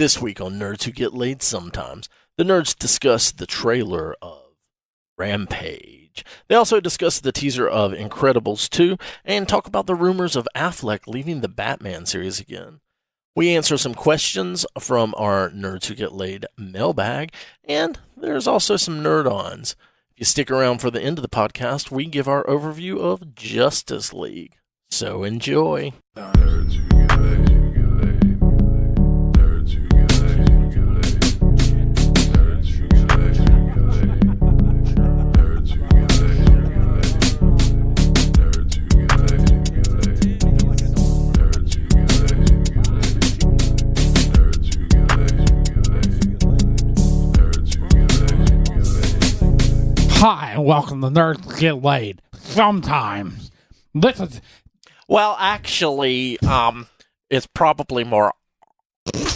This week on Nerds Who Get Laid Sometimes, the nerds discuss the trailer of Rampage. They also discuss the teaser of Incredibles 2 and talk about the rumors of Affleck leaving the Batman series again. We answer some questions from our Nerds Who Get Laid mailbag, and there's also some NerdOns. If you stick around for the end of the podcast, we give our overview of Justice League. So enjoy. Nerds Who Get Laid. Hi, and welcome to Nerds Who Get Laid Sometimes. This is... Well, actually, it's probably more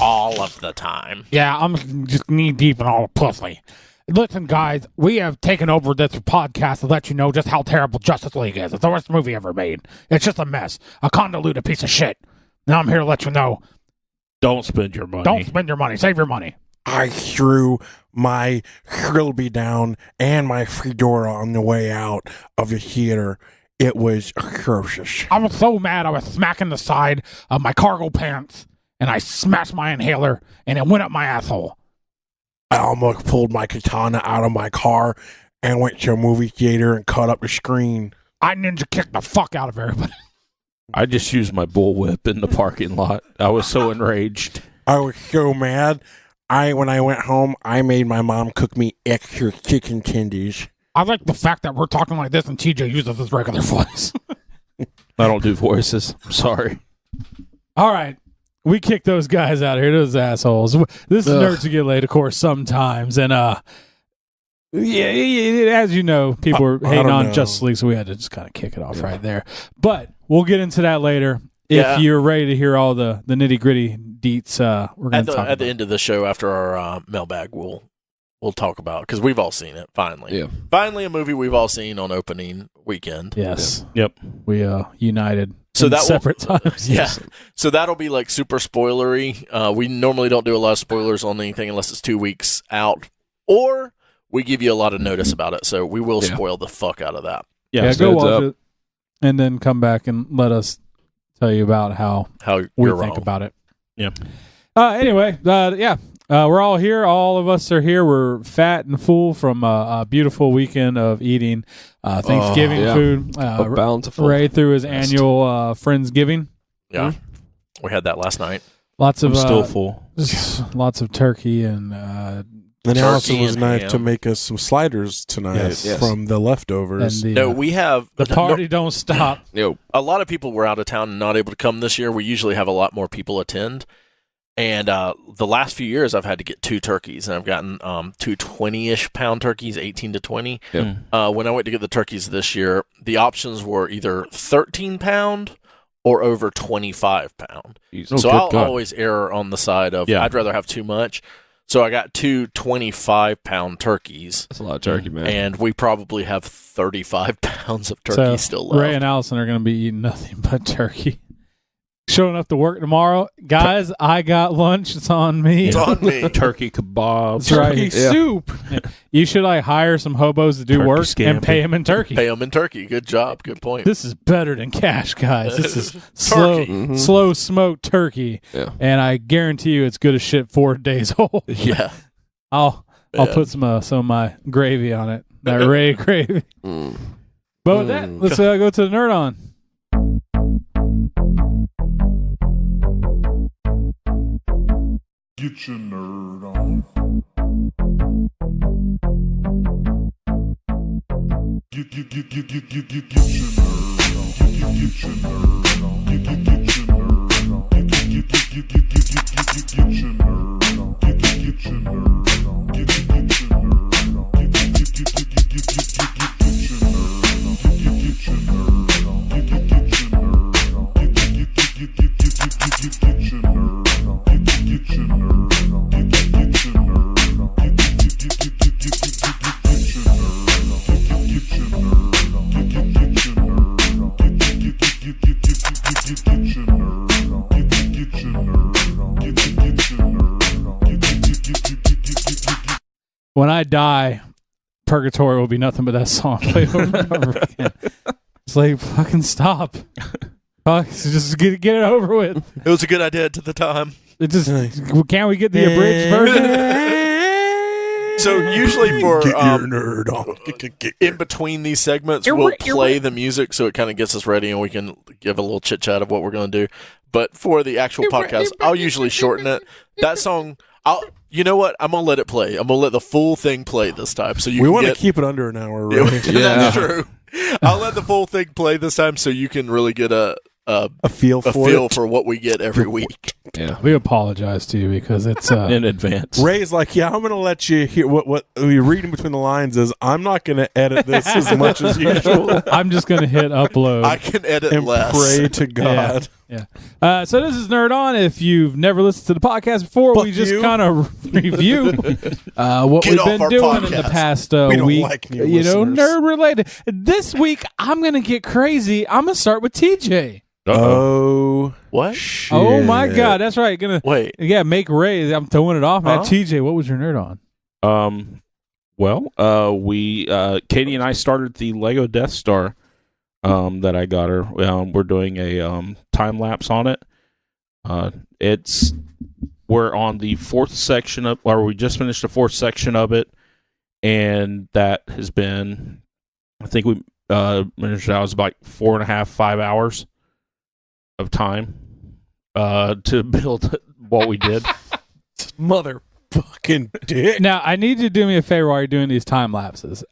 all of the time. Yeah, I'm just knee-deep in all the pussy. Listen, guys, we have taken over this podcast to let you know just how terrible Justice League is. It's the worst movie ever made. It's just a mess. A convoluted piece of shit. Now I'm here to let you know. Don't spend your money. Don't spend your money. Save your money. I threw my Trilby down and my fedora on the way out of the theater. It was atrocious. I was so mad I was smacking the side of my cargo pants, and I smashed my inhaler, and it went up my asshole. I almost pulled my katana out of my car and went to a movie theater and cut up the screen. I ninja kicked the fuck out of everybody. I just used my bullwhip in the parking lot. I was so enraged. I was so mad. When I went home, I made my mom cook me extra chicken tendies. I like the fact that we're talking like this and TJ uses his regular voice. I don't do voices. I'm sorry. All right. We kick those guys out of here, those assholes. This is Nerds Who Get Laid, of course, sometimes. And, yeah, as you know, people were hating on Justice League, so we had to just kind of kick it off right there. But we'll get into that later. If you're ready to hear all the nitty-gritty deets, we're going to talk about at the end of the show after our mailbag, we'll talk about, because we've all seen it, finally. Yeah. Finally a movie we've all seen on opening weekend. Yes. Yeah. Yep. We united so in separate times. Yeah. So that'll be like super spoilery. We normally don't do a lot of spoilers on anything unless it's 2 weeks out, or we give you a lot of notice about it, so we will spoil the fuck out of that. Yeah, go watch it, and then come back and let us tell you about how we think about it. Yeah. Anyway, we're all here. All of us are here. We're fat and full from a beautiful weekend of eating Thanksgiving food. Bountiful. Ray through his annual Friendsgiving. Yeah. We had that last night. Lots of still full. Lots of turkey and And Allison was and nice ham. to make us some sliders tonight from the leftovers. And we have... The party don't stop. A lot of people were out of town and not able to come this year. We usually have a lot more people attend. And the last few years, I've had to get 2 turkeys. And I've gotten 2 20-ish pound turkeys, 18 to 20. Yep. When I went to get the turkeys this year, the options were either 13 pound or over 25 pound. So I'll always err on the side of I'd rather have too much. So I got 2 25-pound turkeys. That's a lot of turkey, man. And we probably have 35 pounds of turkey still left. Ray and Allison are going to be eating nothing but turkey. Showing up to work tomorrow. Guys, I got lunch. It's on me. It's on me. Turkey kebabs. Turkey soup. You should hire some hobos to do Turkey work scampi. and pay them in turkey. Pay them in turkey. Good job. Good point. This is better than cash, guys. This is slow smoked turkey. Yeah. And I guarantee you it's good as shit 4 days old. Yeah. I'll put some of my gravy on it. That Ray gravy. But with that, let's go to the Nerd On. Get your nerd on. Get your nerd on. Get your nerd on. Get your nerd on. Get your nerd on. Get your nerd on. Get your nerd on. Get your nerd on. when I die, purgatory will be nothing but that song played over and over again. It's like, fucking stop. Fuck, just get it over with. It was a good idea at the time. It just can't we get the abridged version? So usually for Get your nerd on. in between these segments, we'll play the music so it kind of gets us ready and we can give a little chit chat of what we're going to do. But for the actual podcast, I'll usually shorten it. That song, you know what? I'm gonna let it play. I'm gonna let the full thing play this time. So We want to keep it under an hour, right? That's true. I'll let the full thing play this time so you can really get a feel for what we get every week. Yeah. We apologize to you because it's In advance. Ray's like, yeah, I'm going to let you hear what you're reading between the lines is I'm not going to edit this as much as usual I'm just gonna hit upload. I can edit and less. pray to God. Yeah. So this is Nerd On. If you've never listened to the podcast before, Fuck we just you. kind of review what Get we've off been our doing in the podcast. past We don't week. like new nerd listeners. related. This week, I'm going to get crazy. I'm going to start with TJ. Oh, What? shit. Oh, my God. That's right. Wait. Make Ray. I'm throwing it off. Now, Huh? TJ, what was your Nerd On? We Katie and I started the Lego Death Star that I got her. We're doing a time lapse on it. We're on the fourth section we just finished the fourth section of it, and that has been, I think we managed out was about 4.5, 5 hours of time to build what we did. Motherfucking dick. Now, I need you to do me a favor while you're doing these time lapses.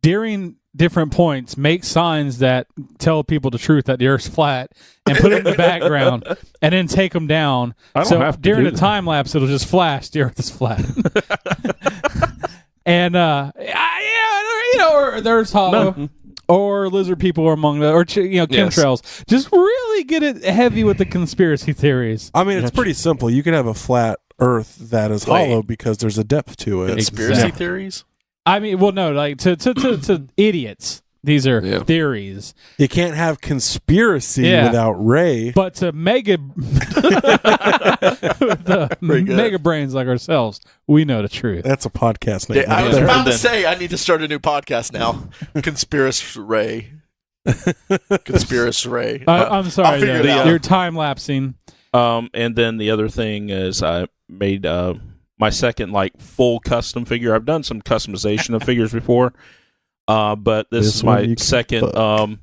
During different points, make signs that tell people the truth that the Earth's flat, and put it in the background, and then take them down. I don't So have to during do the that. time lapse, it'll just flash the Earth is flat. And or there's hollow. Or lizard people are among the, or chemtrails. Just really get it heavy with the conspiracy theories. I mean, it's pretty simple. You can have a flat Earth that is Wait. hollow because there's a depth to it. Conspiracy theories? I mean, well, no, like to idiots. These are theories. You can't have conspiracy Yeah. without Ray. But to mega mega brains like ourselves, we know the truth. That's a podcast name. Yeah, I right was there. about to say I need to start a new podcast now. Conspiracy Ray. Conspiracy Ray. I'm sorry, I'll figure though. it out. You're time lapsing. And then the other thing is I made my second full custom figure. I've done some customization of figures before, but this is one my you can second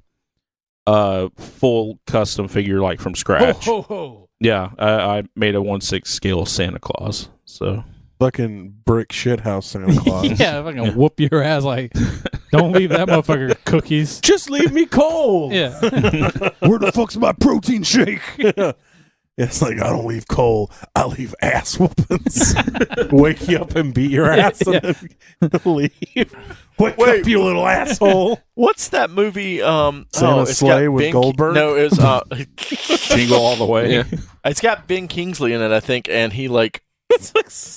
full custom figure from scratch. Ho, ho, ho. Yeah, I made a 1/6 scale Santa Claus. So Fucking brick shithouse Santa Claus. Yeah, if I can whoop your ass, don't leave that motherfucker cookies. Just leave me cold. Yeah. Where the fuck's my protein shake? It's like, I don't leave coal. I leave ass whoopings. Wake you up and beat your ass and then leave. Wake up, you little asshole. What's that movie? Santa's Sleigh with Goldberg? No, it was Jingle all the way. it's got Ben Kingsley in it, I think, and he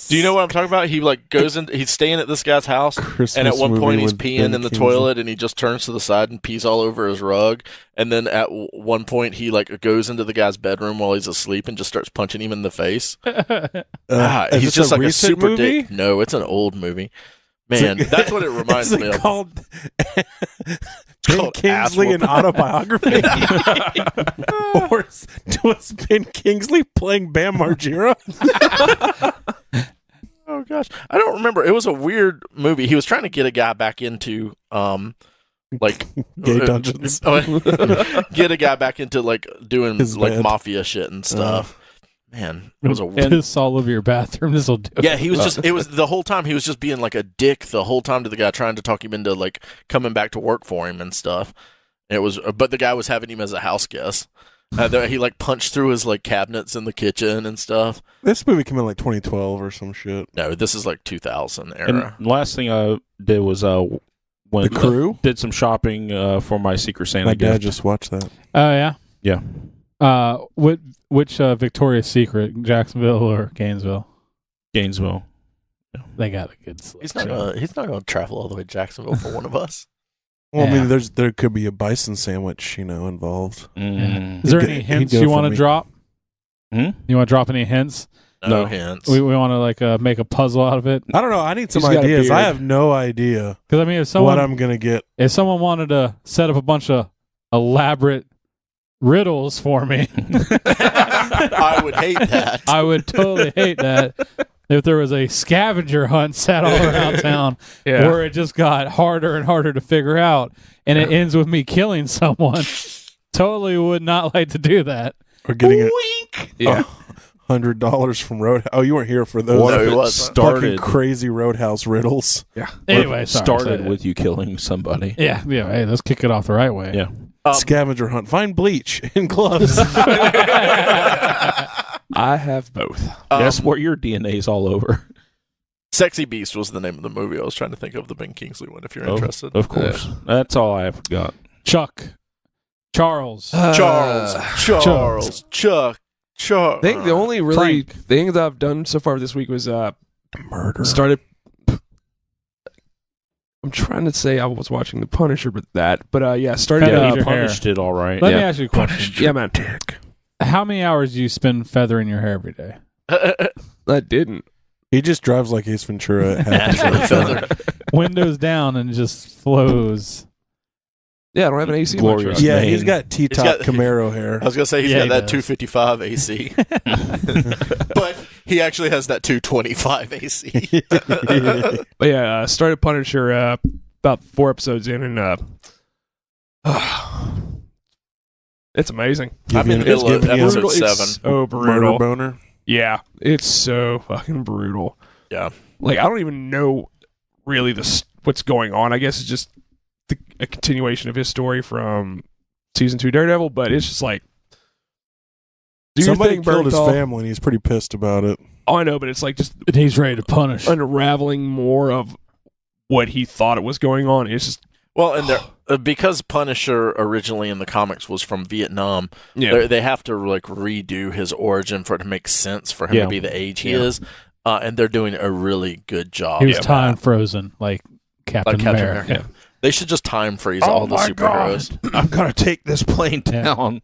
do you know what I'm talking about? He goes in. He's staying at this guy's house, Christmas and at one movie point he's with peeing Ben in the Kingsley. toilet, and he just turns to the side and pees all over his rug. And then at one point he goes into the guy's bedroom while he's asleep and just starts punching him in the face. Is He's this just a like a recent super movie? dick. No, it's an old movie. Man, that's what it reminds Is me it of. called Ben called Kingsley an autobiography? Or was Ben Kingsley playing Bam Margera? Oh gosh, I don't remember. It was a weird movie. He was trying to get a guy back into Gay dungeons. get a guy back into doing His bed. mafia shit and stuff. Man, it was a Piss all over your bathroom. This will do. yeah. He was just. It was the whole time. He was just being like a dick the whole time to the guy, trying to talk him into coming back to work for him and stuff. And it was, but the guy was having him as a house guest. He punched through his cabinets in the kitchen and stuff. This movie came in 2012 or some shit. No, this is 2000 era. And the last thing I did was when The Crew? did some shopping for my Secret Santa My dad gift. just watched that. Oh, yeah? Yeah. Which Victoria's Secret, Jacksonville or Gainesville? Gainesville. They got a good selection. He's not gonna travel all the way to Jacksonville for one of us. Well, I Yeah. mean, there could be a bison sandwich, involved. Yeah. Is there He'd any go- hints he'd go you for want to me. drop? Hmm? You want to drop any hints? No hints. We want to like make a puzzle out of it. I don't know. I need some He's got a ideas. I beard. have no idea Because I mean, if what I'm gonna get. someone wanted to set up a bunch of elaborate riddles for me, I would hate that. I would totally hate that. If there was a scavenger hunt set all around town where it just got harder and harder to figure out, and it ends with me killing someone, totally would not like to do that. Or getting it Yeah. $100 from Roadhouse. Oh, you weren't here for those. What No, if it it wasn't. fucking started crazy Roadhouse riddles. Anyway, started with you killing somebody? yeah. Hey, let's kick it off the right way. Yeah. Scavenger hunt. Find bleach in gloves. I have both. Yes, where your DNA's all over. Sexy Beast was the name of the movie I was trying to think of, the Ben Kingsley one, if you're interested. Of course. That's all I've got. Charles. Charles. Chuck. I think the only really Frank. thing that I've done so far this week was Murder. started. I'm trying to say I was watching The Punisher, but started. Feather Yeah, your he hair. punished it all right. Let me yeah. ask you a question. Yeah, man. How many hours do you spend feathering your hair every day? I didn't. He just drives like Ace Ventura. At half Naturally the time. feathered. Windows down and just flows. Yeah, I don't have an AC. Glorious. Yeah, Mane. he's got T-top got- Camaro hair. I was going to say he's Yeah, got he that does. 255 AC. But he actually has that 225 AC. But yeah, started Punisher about 4 episodes in, and it's amazing. I'm in the middle of giving you episode Brutal. 7. It's so Murder brutal. boner. Yeah, it's so fucking brutal. Yeah. Like, I don't even know really what's going on. I guess it's just a continuation of his story from season 2 Daredevil, but it's just like, do your Somebody thing, killed his Bernthal. family, and he's pretty pissed about it. Oh, I know, but it's like just And he's ready to punish. unraveling more of what he thought it was going on. It's just Well, and because Punisher originally in the comics was from Vietnam, yeah, they have to like redo his origin for it to make sense for him Yeah. to be the age he Yeah. is. And they're doing a really good job. He was of time that. frozen, like Captain Like Captain America. America. They should just time freeze all the superheroes. I'm going to take this plane Yeah. down.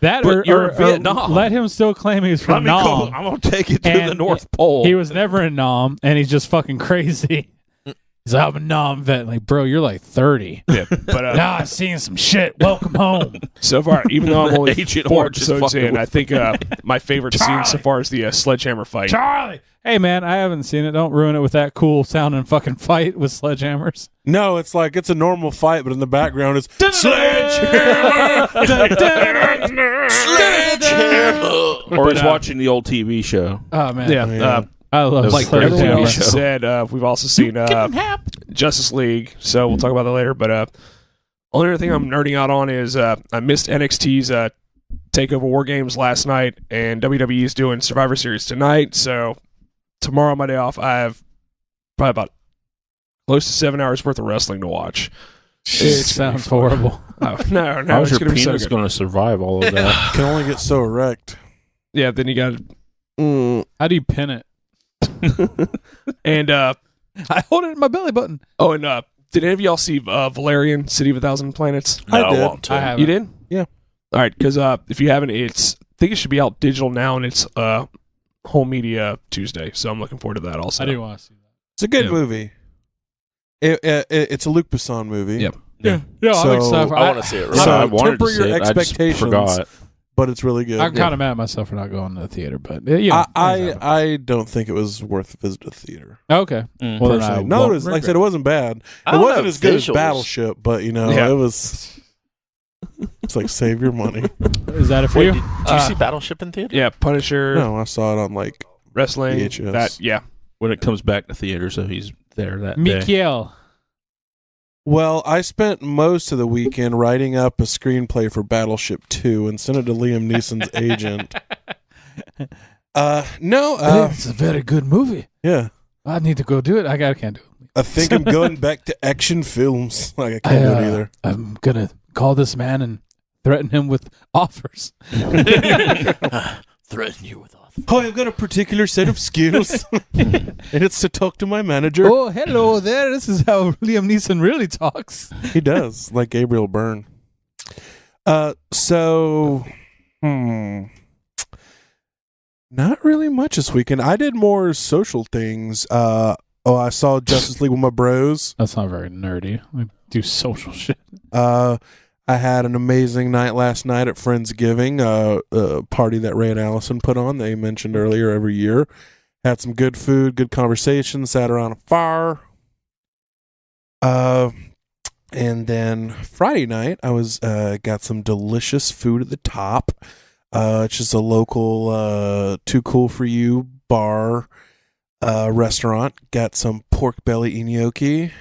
That But or, you're or, in Vietnam. or let him still claim he's from Nam. I'm going to take it to And the North Pole. He was never in Nam, and he's just fucking crazy. He's like, I'm a Nam vet. Like, bro, you're like 30. yeah. But Nah, I've seen some shit. Welcome home. so far, even though I'm only Agent 4 Orange is episodes fucking in, I with think my favorite scene so far is the sledgehammer fight. Charlie. Hey, man, I haven't seen it. Don't ruin it with that cool sounding fucking fight with sledgehammers. No, it's like it's a normal fight, but in the background it's or he's watching the old TV show. Oh, man. Yeah, Yeah. I love Like everyone Breakdown else show. said, we've also seen Justice League, so we'll talk about that later. But only other thing I'm nerding out on is I missed NXT's Takeover War Games last night, and WWE is doing Survivor Series tonight. So tomorrow, my day off, I have probably about close to 7 hours worth of wrestling to watch. It sounds horrible. Oh, no, How's it's your gonna be so penis good. going to survive all of that? can only get so erect. Yeah, then you got How do you pin it? and I hold it in my belly button. did any of y'all see Valerian City of a Thousand Planets? No, I I did. won't. I haven't. You did? Yeah. All right, because if you haven't, I think it should be out digital now, and it's Home Media Tuesday. So I'm looking forward to that also. I do want to see that. It's a good Yeah. movie. It's a Luc Besson movie. Yep. Yeah, I'm So- excited for I want to see it. Right So now. I wanted temper to see your it. I just expectations. forgot. but it's really good. I'm kind of mad at myself for not going to the theater, but yeah. I don't think it was worth a visit to the theater. Okay. Mm. Well, then personally. I No, won't it was, like I regret said, it wasn't bad. I It don't wasn't know, as good as visuals. Battleship, but Yeah. it was. It's like save your money. Is that it for Wait, you? did you see Battleship in theater? Yeah, Punisher, No, I saw it on like wrestling. VHS. That yeah. When it comes back to theater, so he's there that day. Mikiel. Well, I spent most of the weekend writing up a screenplay for Battleship 2 and sent it to Liam Neeson's agent. It's a very good movie. Yeah. I need to go do it. I can't do it. I think I'm going back to action films. Like, I can't do it either. I'm gonna call this man and threaten him with offers. Threaten you with offers. Oh, I've got a particular set of skills. And it's to talk to my manager. Oh, hello there. This is how Liam Neeson really talks. He does, like Gabriel Byrne. Not really much this weekend. I did more social things. I saw Justice League with my bros. That's not very nerdy. I do social shit. I had an amazing night last night at Friendsgiving, a party that Ray and Allison put on. They mentioned earlier every year. Had some good food, good conversation, sat around a fire. And then Friday night, I was got some delicious food at the Top. It's just a local Too Cool For You bar restaurant. Got some pork belly gnocchi.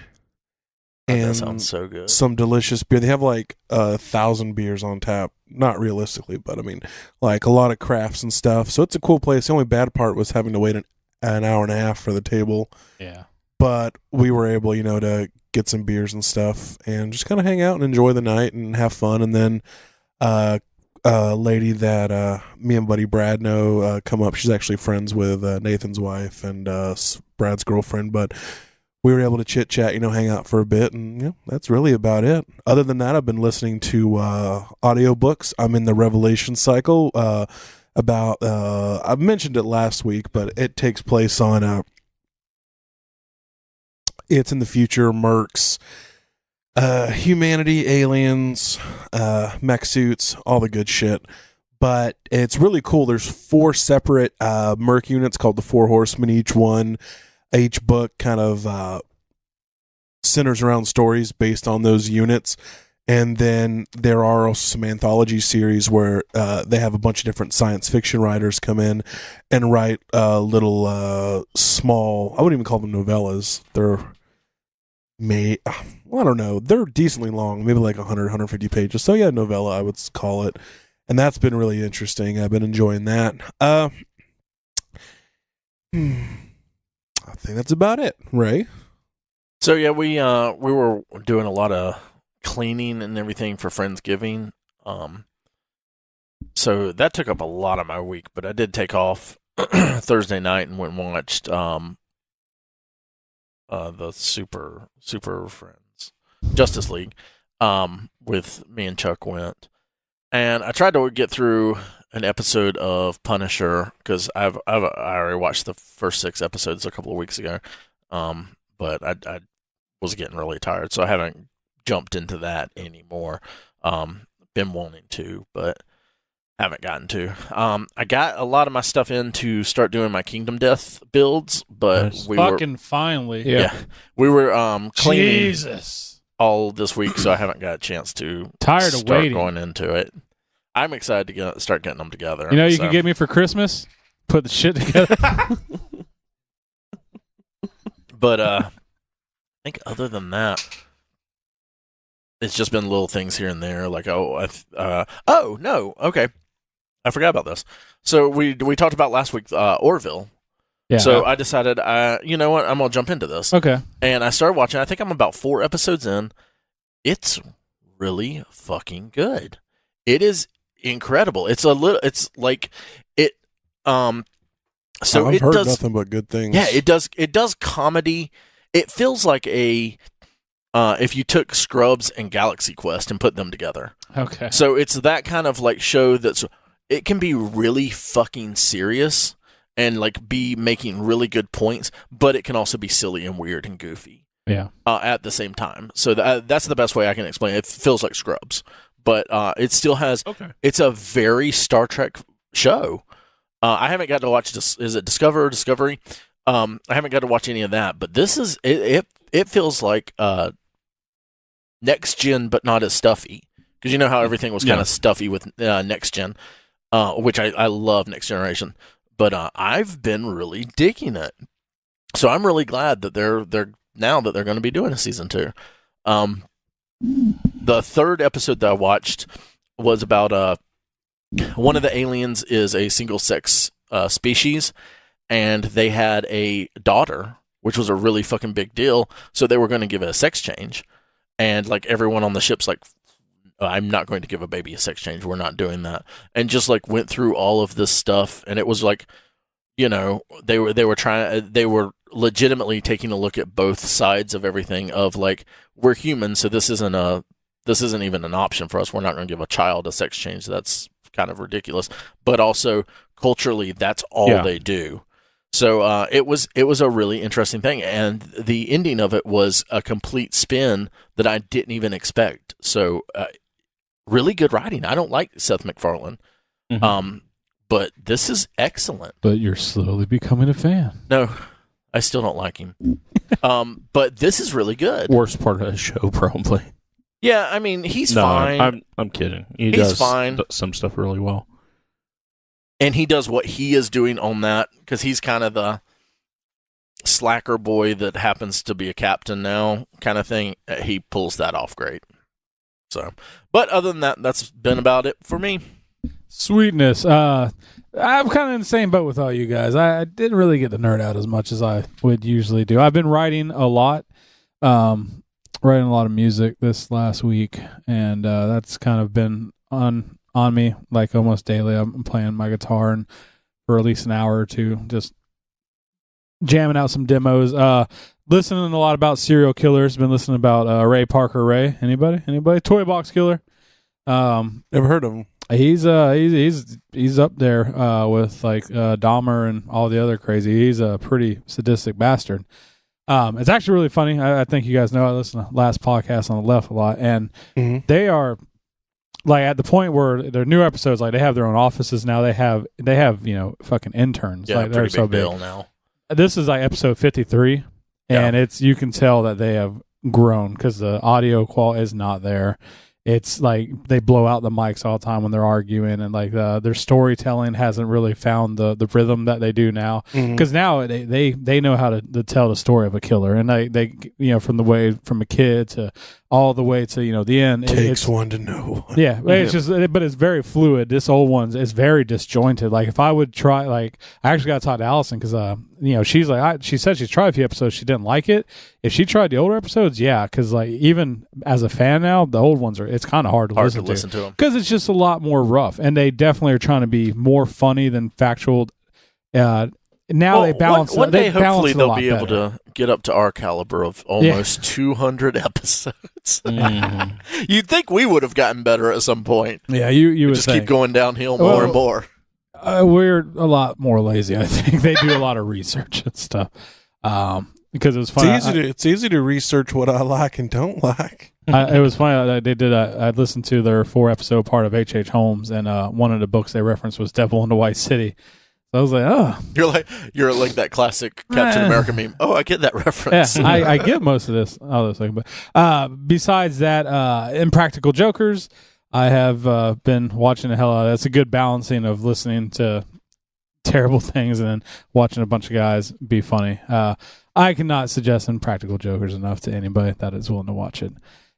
And that sounds so good. Some delicious beer. They have like 1,000 beers on tap. Not realistically, but I mean, like a lot of crafts and stuff. So it's a cool place. The only bad part was having to wait an hour and a half for the table. Yeah. But we were able, to get some beers and stuff and just kind of hang out and enjoy the night and have fun. And then a lady that me and buddy Brad know come up. She's actually friends with Nathan's wife and Brad's girlfriend. But we were able to chit chat, hang out for a bit, and that's really about it. Other than that, I've been listening to audiobooks. I'm in the Revelation cycle. I've mentioned it last week, but it takes place on it's in the future, mercs, humanity, aliens, mech suits, all the good shit. But it's really cool. There's 4 separate merc units called the 4 Horsemen. Each book kind of centers around stories based on those units. And then there are also some anthology series where they have a bunch of different science fiction writers come in and write little small, I wouldn't even call them novellas. I don't know. They're decently long, maybe like 100, 150 pages. So yeah, novella, I would call it. And that's been really interesting. I've been enjoying that. I think that's about it, Ray. So yeah, we were doing a lot of cleaning and everything for Friendsgiving. So that took up a lot of my week, but I did take off Thursday night and went and watched the Super Friends Justice League with me and Chuck went. And I tried to get through an episode of Punisher because I already watched the first 6 episodes a couple of weeks ago, but I was getting really tired, so I haven't jumped into that anymore. Been wanting to, but haven't gotten to. I got a lot of my stuff in to start doing my Kingdom Death builds, but finally, we were cleaning Jesus all this week, so I haven't got a chance to tired of start waiting. going into it. I'm excited to start getting them together. You can get me for Christmas? Put the shit together. But I think other than that, it's just been little things here and there. Like, okay. I forgot about this. So we talked about last week Orville. Yeah. So I decided, you know what, I'm going to jump into this. Okay. And I started watching. I think I'm about 4 episodes in. It's really fucking good. It is incredible. It's like it. So I've it heard does nothing but good things. Yeah, it does. It does comedy. It feels like if you took Scrubs and Galaxy Quest and put them together. Okay. So it's that kind of like show it can be really fucking serious and like be making really good points, but it can also be silly and weird and goofy. Yeah. At the same time. So that's the best way I can explain it. It feels like Scrubs, but it still has. Okay. It's a very Star Trek show. I haven't got to watch this. Is it Discovery? I haven't got to watch any of that, but this is it. It feels like Next Gen, but not as stuffy. Because you know how everything was kind of stuffy with Next Gen, which I love Next Generation. But I've been really digging it. So I'm really glad that they're now that they're going to be doing a season 2. The 3rd episode that I watched was about one of the aliens is a single-sex species, and they had a daughter, which was a really fucking big deal. So they were going to give it a sex change. And like everyone on the ship's like, I'm not going to give a baby a sex change. We're not doing that. And just like went through all of this stuff. And it was like, they were legitimately taking a look at both sides of everything of like, we're human. So this isn't even an option for us. We're not going to give a child a sex change. That's kind of ridiculous, but also culturally, that's all Yeah. they do. So it was a really interesting thing, and the ending of it was a complete spin that I didn't even expect. So really good writing. I don't like Seth MacFarlane, but this is excellent. But you're slowly becoming a fan. No, I still don't like him. But this is really good. Worst part of the show, probably. Yeah, I mean, he's No, fine. I'm kidding. He's He's fine. Some stuff really well. And he does what he is doing on that, because he's kind of the slacker boy that happens to be a captain now kind of thing. He pulls that off great. So, but other than that, that's been about it for me. Sweetness. I'm kind of in the same boat with all you guys. I didn't really get the nerd out as much as I would usually do. I've been writing a lot, writing a lot of music this last week, and that's kind of been on me like almost daily. I'm playing my guitar and for at least an hour or two, just jamming out some demos. Listening a lot about serial killers. Been listening about Ray Parker Ray. Anybody? Toy Box Killer. Never heard of him. He's up there with like Dahmer and all the other crazy. He's a pretty sadistic bastard. It's actually really funny. I think you guys know I listen to Last Podcast on the Left a lot, and they are like at the point where their new episodes, like they have their own offices now. They have fucking interns. Yeah, like they're pretty so big deal now. This is like episode 53, and you can tell that they have grown because the audio quality is not there. It's like they blow out the mics all the time when they're arguing, and like their storytelling hasn't really found the rhythm that they do now. Because now they know how to tell the story of a killer, and they from the way from a kid to all the way to the end. Takes one to know. Yeah, it's just, but it's very fluid. This old one's is very disjointed. Like if I would try, like I actually got to talk to Allison because she's like she said she's tried a few episodes, she didn't like it. If she tried the older episodes, yeah, because like even as a fan now, the old ones it's kind of hard to listen to them because it's just a lot more rough, and they definitely are trying to be more funny than factual. Now they balance. One day, hopefully, they'll be better. able to get up to our caliber of almost 200 episodes. You'd think we would have gotten better at some point. Yeah, you would just keep going downhill more and more. We're a lot lot more lazy. I think they do a lot of research and stuff. Because it was fun. It's easy to research what I like and don't like. It was funny. They did. I listened to their 4-episode part of H.H. Holmes, and one of the books they referenced was Devil in the White City. So I was like, oh, you're like that classic Captain America meme. Oh, I get that reference. Yeah, I get most of this. But besides that, Impractical Jokers, I have been watching the hell out of. That's a good balancing of listening to terrible things and then watching a bunch of guys be funny. I cannot suggest Impractical Jokers enough to anybody that is willing to watch it.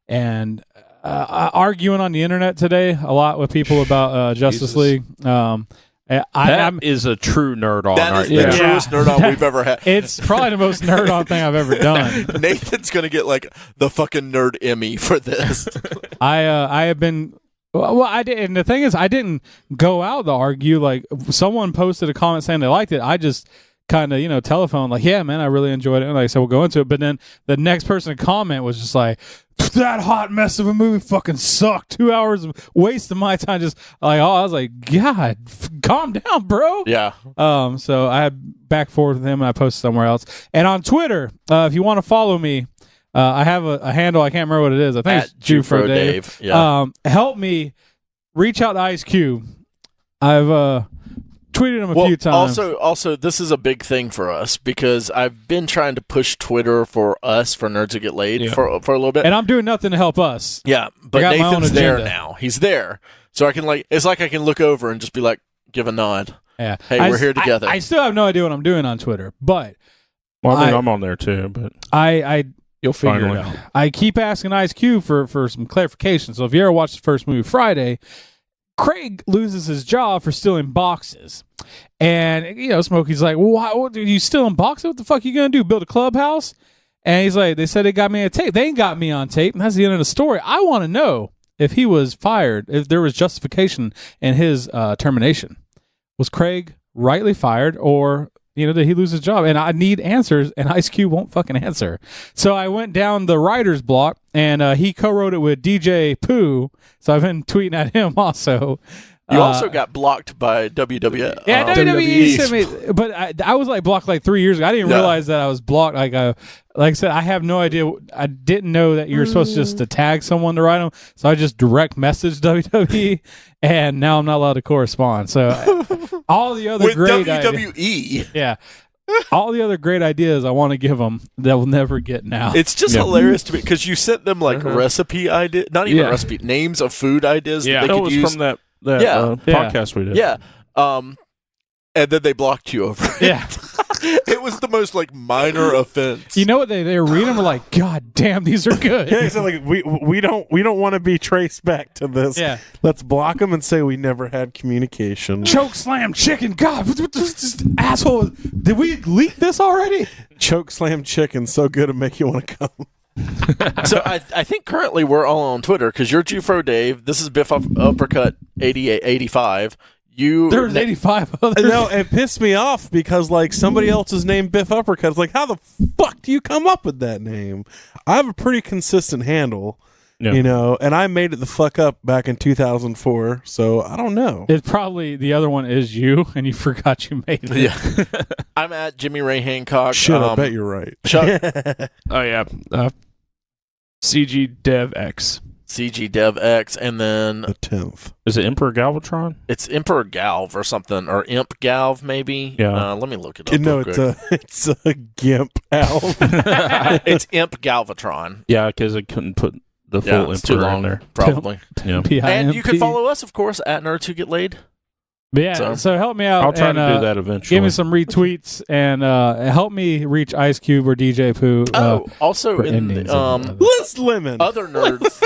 And arguing on the internet today a lot with people about Justice League. That is a true nerd on. That is the truest nerd on we've ever had. It's probably the most nerd on thing I've ever done. Nathan's gonna get like the fucking nerd Emmy for this. I have been. Well, I did, and the thing is, I didn't go out to argue. Like someone posted a comment saying they liked it. I just kind of telephone like, yeah, man, I really enjoyed it, and like I said, we'll go into it. But then the next person to comment was just like, that hot mess of a movie fucking sucked. 2 hours of waste of my time. Just like, I was like, God, calm down, bro. Yeah. So I had back forward with him, and I posted somewhere else. And on Twitter, if you want to follow me, I have a handle. I can't remember what it is. I think it's Jufro Dave. Yeah. Help me reach out to Ice Cube. I've tweeted him a few times. Also, this is a big thing for us because I've been trying to push Twitter for us, for Nerds Who Get Laid, for a little bit. And I'm doing nothing to help us. Yeah, but Nathan's there now. He's there. So I can it's like I can look over and just be like, give a nod. Yeah. Hey, we're here together. I still have no idea what I'm doing on Twitter, but well, I mean, I'm on there too, but you'll figure it out. I keep asking Ice Cube for some clarification. So if you ever watched the first movie Friday, Craig loses his job for stealing boxes. And, Smokey's like, well, why, what, you stealing boxes? What the fuck you going to do, build a clubhouse? And he's like, they said they got me on tape. They ain't got me on tape. And that's the end of the story. I want to know if he was fired, if there was justification in his termination. Was Craig rightly fired, or did he lose his job? And I need answers, and Ice Cube won't fucking answer. So I went down the writer's block, and he co-wrote it with DJ Pooh. So I've been tweeting at him also. You also got blocked by WWF. Yeah, WWE sent me, but I was like blocked like 3 years ago. I didn't realize that I was blocked. Like I said, I have no idea. I didn't know that you're supposed to just to tag someone to write them. So I just direct messaged WWE, and now I'm not allowed to correspond. So all the other With great WWE. yeah. All the other great ideas I want to give them, they'll never get now. It's just hilarious to me because you sent them like recipe ideas, not even recipe, names of food ideas that they that could was use. from that podcast we did. Yeah. And then they blocked you over it. Yeah. It was the most like minor offense. You know what they were reading? We're like, God damn, these are good. Yeah, so like we don't want to be traced back to this. Yeah. Let's block them and say we never had communication. Choke slam chicken. God, what this asshole? Did we leak this already? Choke slam chicken, so good to make you want to come. So I think currently we're all on Twitter because you're Jufro Dave. This is Biff Uppercut 85. There's 85 others. No, it pissed me off because like somebody else's name Biff Uppercut. It's like, how the fuck do you come up with that name? I have a pretty consistent handle, you know, and I made it the fuck up back in 2004. So I don't know. It's probably the other one is you, and you forgot you made it. Yeah. I'm at Jimmy Ray Hancock. Shit, I bet you're right. Oh yeah, CG Dev X. CG Dev X, and then The 10th. Is it Emperor Galvatron? it's Emperor Galv or something, or Imp Galv maybe. Yeah. Let me look it up. No, real quick. it's a gimp owl. It's Imp Galvatron. Yeah, because I couldn't put the Yeah, full it's too Emperor long in there. probably. Yeah. And you can PIMP. follow us, of course, at Nerds Who Get Laid. But yeah, so help me out. I'll try and, to do that eventually. Give me some retweets and help me reach Ice Cube or DJ Pooh. Also for in endings the, and Liz Lemon. other nerds,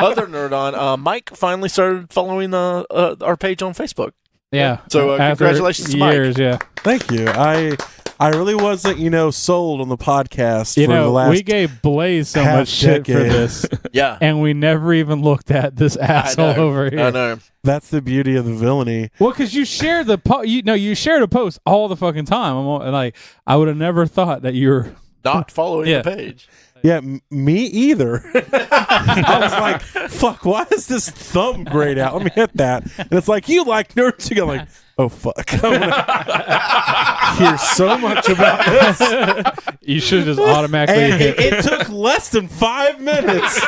other nerd on. Mike finally started following our page on Facebook. yeah. So After congratulations to Mike. years, yeah. Thank you. I really wasn't, sold on the podcast You for the know, last we gave Blaze so half much shit for decade. this, Yeah, and we never even looked at this asshole over here. I know. That's the beauty of the villainy. Well, because you shared the you shared a post all the fucking time. I would have never thought that you were. Not following Yeah. the page. Yeah, me either. I was like, fuck, why is this thumb grayed out? Let me hit that. And it's like, you like nerds? You go like, oh, fuck. I want to hear so much about this. You should just automatically And hit. it took less than 5 minutes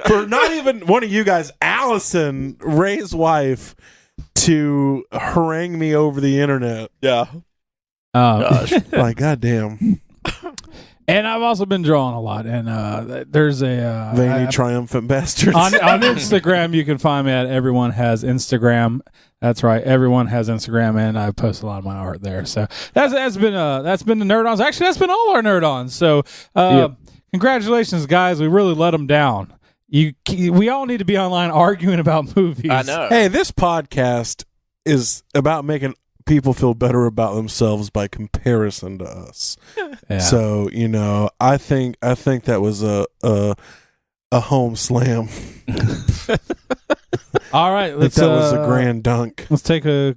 for not even one of you guys, Allison, Ray's wife, to harangue me over the internet. Yeah. Gosh. Like, goddamn. And I've also been drawing a lot. And there's a Veiny, triumphant bastards. on Instagram. You can find me at Everyone Has Instagram. That's right. Everyone has Instagram, and I post a lot of my art there. So that's been the NerdOns. Actually, that's been all our NerdOns. So congratulations, guys. We really let them down. We all need to be online arguing about movies. I know. Hey, this podcast is about making people feel better about themselves by comparison to us. Yeah. So, I think that was a home slam. All right, I think that was a grand dunk. Let's take a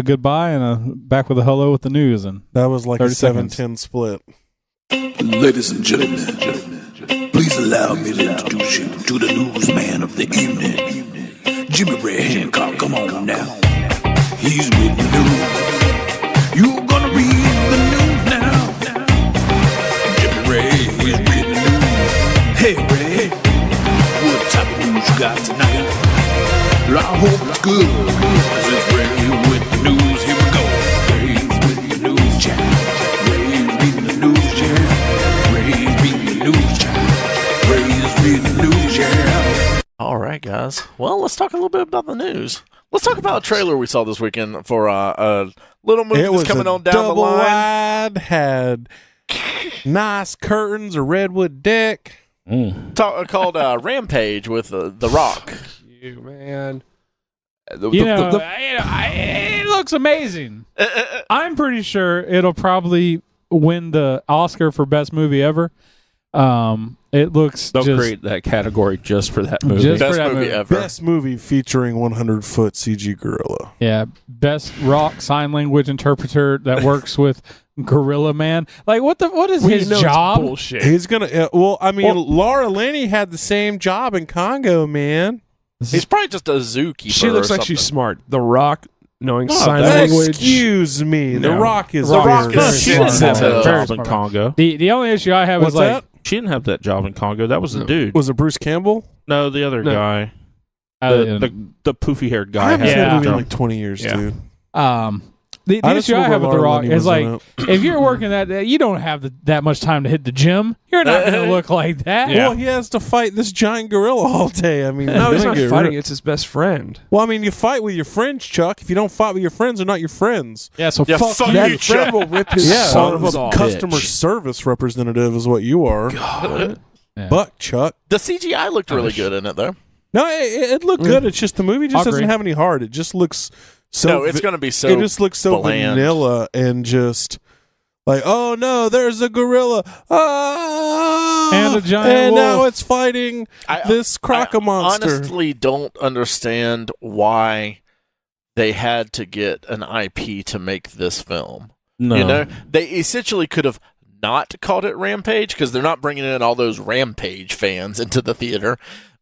goodbye and back with a hello with the news. And That was like a 30 seconds. 7-10 split. Ladies and gentlemen, please allow me to introduce you to the newsman of the evening, Jimmy Ray Hancock. Come on now. He's reading the news. You're gonna read the news now. Jimmy Ray, he's reading the news. Hey Ray, what type of news you got tonight? Well, I hope it's good, 'cause it's Ray with the news. Here we go. Ray's with the news chat. Ray's reading the news chat. Ray's reading the news chat. Ray's reading the news chat. All right, guys. Well, let's talk a little bit about the news. Let's talk about a trailer we saw this weekend for a little movie It was that's coming a on down the double line. wide, had nice curtains, a redwood deck. Called Rampage with The Rock. You man. it looks amazing. I'm pretty sure it'll probably win the Oscar for best movie ever. It looks They'll just create that category just for that movie. Just- for Best that movie movie. ever. Best movie featuring 100-foot CG gorilla. best rock sign language interpreter that works with Gorilla Man. Like what is his know it's job? bullshit. He's gonna. Laura Linney had the same job in Congo, man. He's probably just a zookeeper. She looks or like she's something. smart. The Rock, knowing sign language. Excuse me. The No. Rock is The Rock very is She smart. didn't have that Very job in smart. Congo. The only issue I have What's is like that? She didn't have that job in Congo. That was the dude. Was it Bruce Campbell? No, the other No. guy. uh, The poofy haired I guy. haven't had seen Yeah. that movie in job. like 20 years, Yeah. dude. the I just issue I have with remember The Rock Laura is Linney like was in if you're working you don't have that much time to hit the gym. You're not going to look like that. Yeah. Well, he has to fight this giant gorilla all day. I mean, No, he's gonna not get fighting. ripped. It's his best friend. Well, I mean, you fight with your friends, Chuck. If you don't fight with your friends, they're not your friends. Yeah, so Yeah, fuck fuck you. you, That friend Chuck. will rip his Yeah, son of a bitch. customer service representative is what you are. Yeah. Buck, Chuck. The CGI looked really good in it, though. No, it looked good. It's just the movie just I'll doesn't agree. have any heart. It just looks so. No, it's going to be so. it just looks so bland. vanilla and just like, oh no, there's a gorilla, And a giant and now wolf. it's fighting I- this croco I monster. honestly don't understand why they had to get an IP to make this film. No. You know, they essentially could have not called it Rampage because they're not bringing in all those Rampage fans into the theater.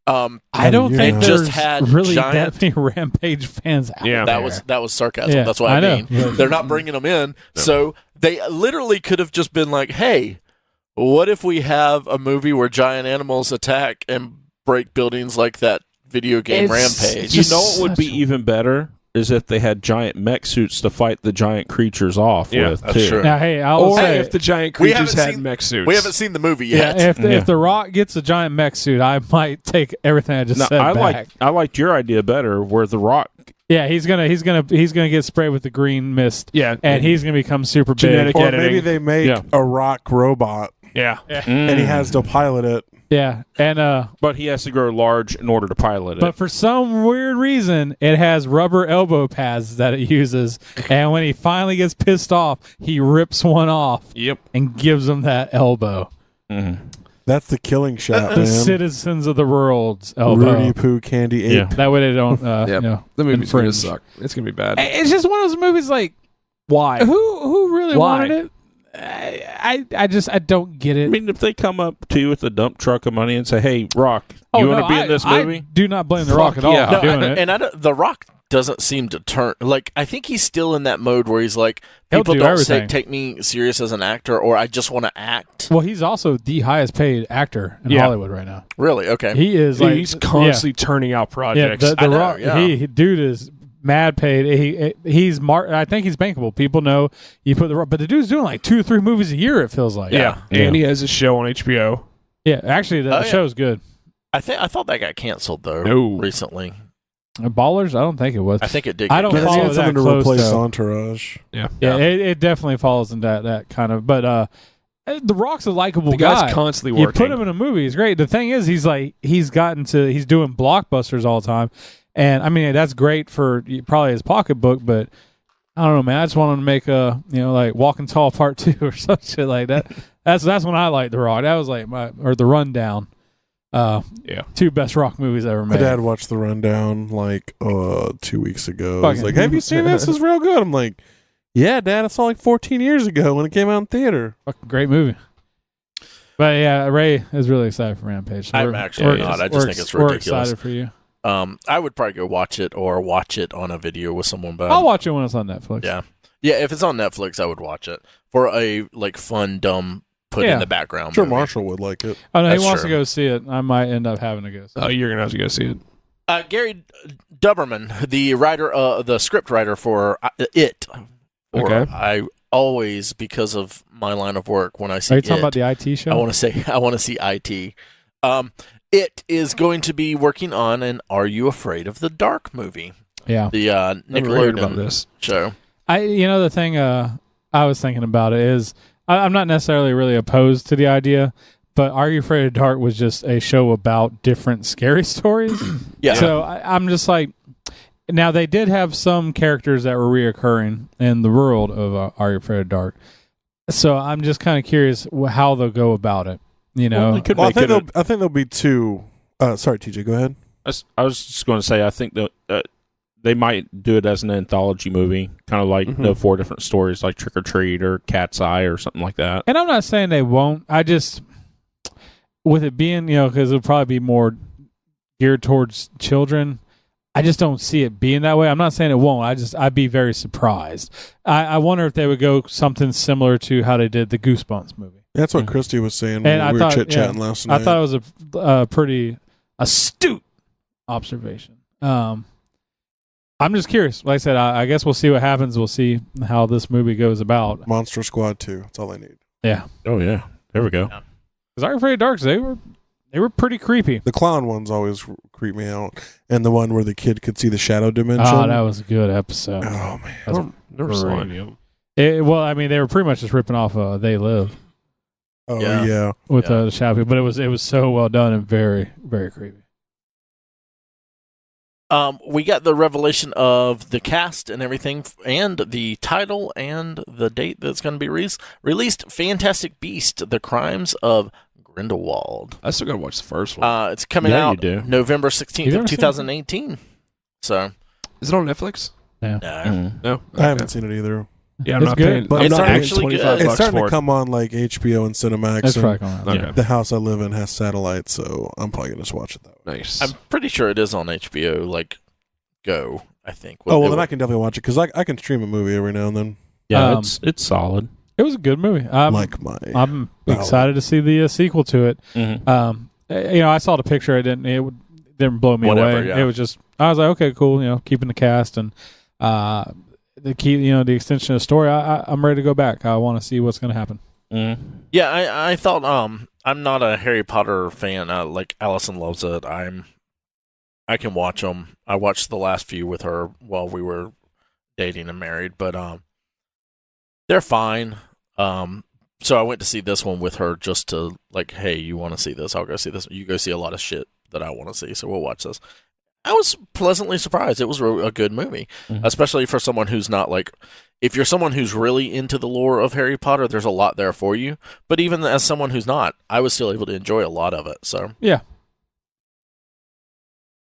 I don't you think know. there's Just had really giant- that many Rampage fans out Yeah. there. that was sarcasm. Yeah, That's what I I know. mean. Yeah. They're not bringing them in, so they literally could have just been like, "Hey, what if we have a movie where giant animals attack and break buildings like that video game Rampage?" You know what would be even better is if they had giant mech suits to fight the giant creatures off Yeah, with. that's too. true. Now, hey, I'll Or say if the giant We creatures haven't had seen- mech suits. We haven't seen the movie yeah, yet. if The Rock gets a giant mech suit, I might take everything I just No, said back. I liked your idea better, where the Rock. Yeah, he's gonna get sprayed with the green mist. Yeah. And he's gonna become super Genetic big. Or editing. maybe they make Yeah. a rock robot Yeah. and he has to pilot it. Yeah, and But he has to grow large in order to pilot it. but for some weird reason, it has rubber elbow pads that it uses, and when he finally gets pissed off, he rips one off Yep. and gives him that elbow. Mhm. That's the killing shot, The man. citizens of the world's elbow. Rudy Poo Candy Ape. Yeah. That way they don't, Yep. you know, The movie's going to infringe. suck. It's going to be bad. It's just one of those movies like Why? who really Why? wanted it? I don't get it. I mean, if they come up to you with a dump truck of money and say, "Hey, Rock, you want to be in this movie?" I do not blame The Rock at all yeah. for No, doing I- it. and I don't, The Rock doesn't seem to turn. Like, I think he's still in that mode where he's like, He'll people do don't everything. take me serious as an actor, or I just want to act. Well, he's also the highest paid actor in Yeah. Hollywood right now. Really? Okay. He is like He's constantly turning out projects. Yeah, the I know, Rock. yeah. Dude is mad paid. He's I think he's bankable. People know you put the Rock, but the dude's doing like 2 or 3 movies a year. It feels like. yeah. And he has a show on HBO. Yeah. Actually, the Oh, yeah. show's good. I thought that got canceled though. No. Recently. Ballers. I don't think it was. I think it did. I get don't But canceled. follow it's that something to close, replace though. Entourage. Yeah. Yeah, it definitely falls into that kind of. But the Rock's a likable The guy. guy's constantly You working. put him in a movie, he's great. The thing is, he's doing blockbusters all the time, and I mean that's great for probably his pocketbook. But I don't know, man. I just want him to make like Walking Tall Part 2 or some shit like that. That's when I liked The Rock. That was like The Rundown. Yeah. 2 best Rock movies ever My made. dad watched The Rundown like 2 weeks ago. He's Fucking- like, "Have you seen this? It's real good." I'm like, "Yeah, Dad. I saw it like 14 years ago when it came out in theater." Fucking great movie. But yeah, Ray is really excited for Rampage. So I'm we're- actually we're- not. I just we're think it's We're ridiculous. excited for you. I would probably go watch it or watch it on a video with someone. But I'll watch it when it's on Netflix. Yeah. If it's on Netflix, I would watch it for a like fun, dumb put Yeah. in the background. I'm sure movie. Marshall would like it. Oh no, he That's wants true. to go see it. I might end up having to go. See Oh, you're going to have to go see it. Gary Duberman, the writer, the script writer for It. Or Okay. I always, because of my line of work, when I see Are you talking It, about the IT show? I want to see IT. It is going to be working on an Are You Afraid of the Dark movie, yeah. the Never heard about Nickelodeon this. show. The thing I was thinking about it is I'm not necessarily really opposed to the idea, but Are You Afraid of the Dark was just a show about different scary stories. Yeah. So I'm just like, now they did have some characters that were reoccurring in the world of Are You Afraid of the Dark. So I'm just kind of curious how they'll go about it. You know, Well, they could Well, I make think it. I think there'll be 2. Sorry, TJ. Go ahead. I was just going to say, I think that they might do it as an anthology movie, kind of like 4 different stories, like Trick or Treat or Cat's Eye or something like that. and I'm not saying they won't. I just, with it being, because it'll probably be more geared towards children. I just don't see it being that way. I'm not saying it won't. I'd be very surprised. I wonder if they would go something similar to how they did the Goosebumps movie. That's what Christy was saying And when we were chit-chatting last night. I thought it was a pretty astute observation. I'm just curious. Like I said, I guess we'll see what happens. We'll see how this movie goes about. Monster Squad 2. That's all I need. Yeah. Oh yeah, there we go. Because Are You Afraid of Darks, they were pretty creepy. The clown ones always creep me out. And the one where the kid could see the shadow dimension. Oh, that was a good episode. Oh, man. That's Never saw any of them. well, I mean, they were pretty much just ripping off They Live Oh, Yeah. yeah. with the shadow people, but it was so well done and very, very creepy. We got the revelation of the cast and everything, and the title and the date that's going to be released. Fantastic Beast: The Crimes of Grindlewald. I still gotta watch the first one. It's coming Yeah, you out do. November 16th You've of never seen it? 2018. So, Is it on Netflix? no. No, I haven't seen it either. Yeah, I'm It's not good. paying. But I'm it's not paying actually $25 good. It's starting for to it. come on like HBO and Cinemax. That's and probably going on. Okay. The house I live in has satellite, so I'm probably going to just watch it that way. Nice. I'm pretty sure it is on HBO, like, Go, I think. Oh, well, then I can definitely watch it because I can stream a movie every now and then. Yeah, Um, it's solid. It was a good movie. I'm I'm excited to see the sequel to it. Mm-hmm. I saw the picture. It didn't blow me Whatever, away. yeah. It was just I was like, okay, cool. Keeping the cast and the key. The extension of the story. I'm ready to go back. I want to see what's going to happen. Mm-hmm. Yeah, I thought, I'm not a Harry Potter fan. Like, Allison loves it. I can watch them. I watched the last few with her while we were dating and married, but they're fine. So I went to see this one with her just to, like, hey, you want to see this? I'll go see this. You go see a lot of shit that I want to see, so we'll watch this. I was pleasantly surprised. It was a good movie, especially for someone who's not, like, if you're someone who's really into the lore of Harry Potter, there's a lot there for you. But even as someone who's not, I was still able to enjoy a lot of it. So Yeah.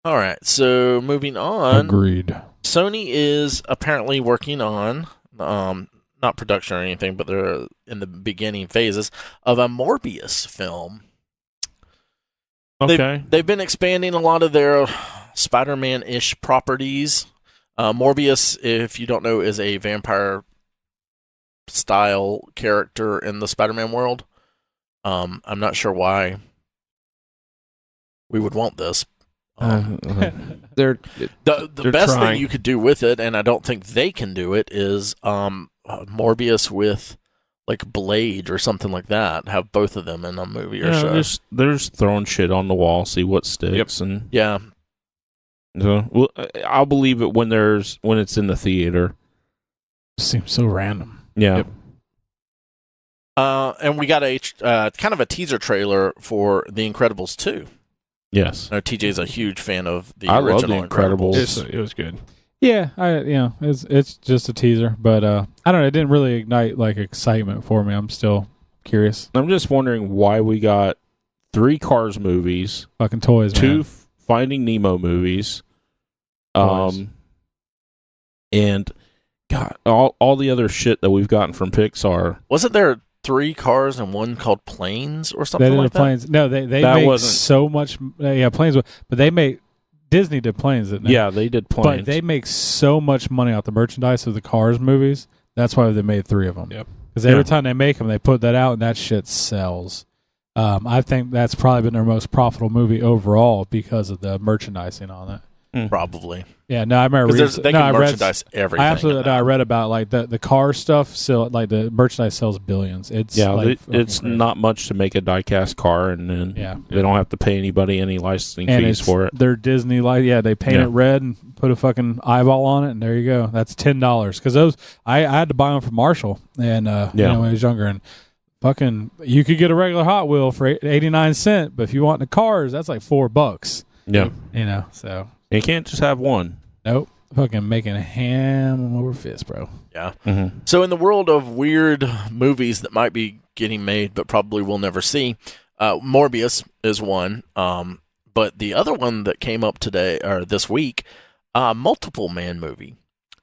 All right, so moving on. Agreed. Sony is apparently working on, not production or anything, but they're in the beginning phases of a Morbius film. Okay. They've been expanding a lot of their Spider-Man-ish properties. Morbius, if you don't know, is a vampire-style character in the Spider-Man world. I'm not sure why we would want this. They're The They're best trying. thing you could do with it, and I don't think they can do it, is Morbius with, like, Blade or something like that. Have both of them in a movie or show. they're just throwing shit on the wall, see what sticks, and Yeah. so I'll believe it when it's in the theater. Seems so random. Yeah. Yep. And we got a kind of a teaser trailer for The Incredibles 2. Yes. I know TJ's a huge fan of the I love original The Incredibles. it was good. Yeah, it's just a teaser, but I don't know. It didn't really ignite like excitement for me. I'm still curious. I'm just wondering why we got 3 Cars movies, Fucking toys, 2 man. Finding Nemo movies, Toys. and God, all the other shit that we've gotten from Pixar. Wasn't there 3 cars and one called Planes or They something did like the that? planes. No, they That make wasn't- so much. Yeah, planes. But they make Disney did planes, didn't they? Yeah, they did But planes. they make so much money off the merchandise of the Cars movies. That's why they made 3 of them. Yep. Because every Yeah. time they make them, they put that out, and that shit sells. I think that's probably been their most profitable movie overall because of the merchandising on it. Probably. Yeah, no, I remember. Because they no, can I read- merchandise everything. I absolutely. No, I read about like the car stuff. So like the merchandise sells billions. It's yeah, like, it's fucking not much to make a diecast car, and then Yeah. they don't have to pay anybody any licensing and fees it's for it. They're Disney like they paint Yeah. it red and put a fucking eyeball on it, and there you go. That's $10 because those I had to buy them from Marshall, and when I was younger, and fucking you could get a regular Hot Wheel for 89 cents, but if you want the cars, that's like $4. Yeah, So you can't just have one. nope, fucking making a ham over fist, bro. Yeah. Mm-hmm. So in the world of weird movies that might be getting made but probably we'll never see, Morbius is one. But the other one that came up today or this week, Multiple Man movie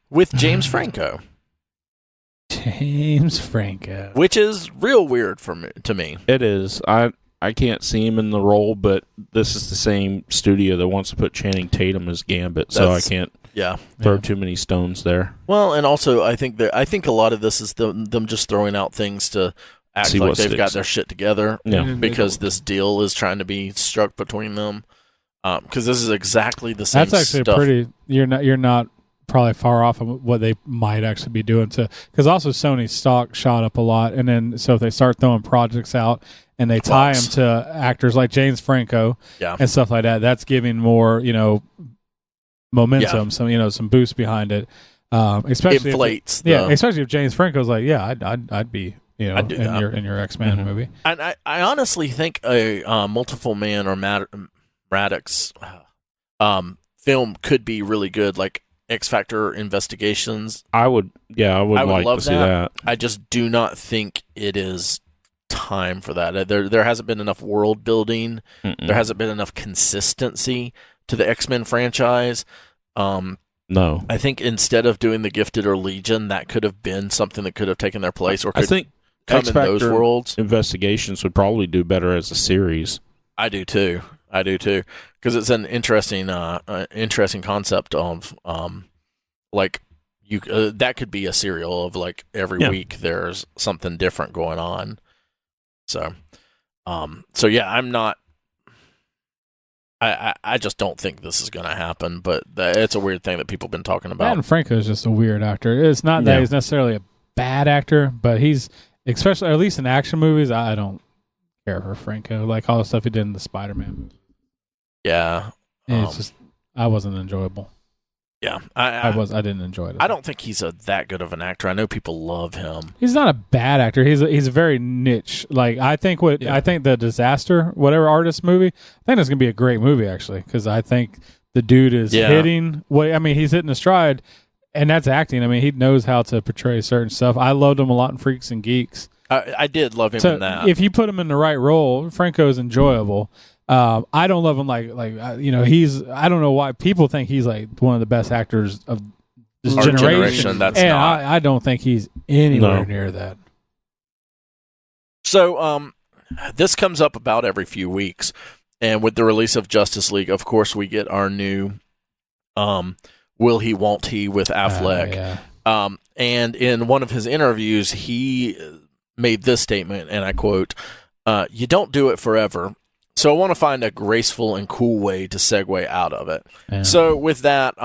with James Franco, James Franco. which is real weird to me. It is. I I can't see him in the role, but this is the same studio that wants to put Channing Tatum as Gambit, so I can't throw too many stones there. Well, and also I think a lot of this is them just throwing out things to act See like what they've sticks. got their shit together, Yeah. because this deal is trying to be struck between them. Because this is exactly the same. That's actually stuff. pretty. You're not probably far off of what they might actually be doing to. Because also Sony's stock shot up a lot, and then so if they start throwing projects out and they tie them to actors like James Franco and stuff like that, that's giving more momentum, some boost behind it. Especially inflates. especially if James Franco's like, I'd be in your X-Men movie. And I honestly think a Multiple Man or Maddox film could be really good, like X Factor Investigations. I would like love to see that. I just do not think it is time for that. There hasn't been enough world building. Mm-mm. There hasn't been enough consistency to the X-Men franchise. No. I think instead of doing the Gifted or Legion, that could have been something that could have taken their place, or could I think come X in those Factor worlds. Investigations would probably do better as a series. I do too, because it's an interesting concept of like you that could be a serial of like every week there's something different going on. So I'm not. I just don't think this is going to happen, but it's a weird thing that people have been talking about. And Franco is just a weird actor. It's not that he's necessarily a bad actor, but he's, especially, or at least in action movies, I don't care for Franco. Like all the stuff he did in the Spider-Man movie. Yeah. It's just, I wasn't enjoyable. Yeah. I didn't enjoy it. I don't think he's that good of an actor. I know people love him. He's not a bad actor. He's a very niche. Like I think the Disaster, whatever artist movie, I think it's gonna be a great movie actually, because I think the dude is hitting. He's hitting a stride, and that's acting. I mean, he knows how to portray certain stuff. I loved him a lot in Freaks and Geeks. I did love him in that. If you put him in the right role, Franco is enjoyable. I don't love him he's, I don't know why people think he's like one of the best actors of this generation. That's and not. I don't think he's anywhere near that. So this comes up about every few weeks, and with the release of Justice League, of course, we get our new Will He, Won't He with Affleck. And in one of his interviews, he made this statement, and I quote, "You don't do it forever. So I want to find a graceful and cool way to segue out of it." Yeah. So with that,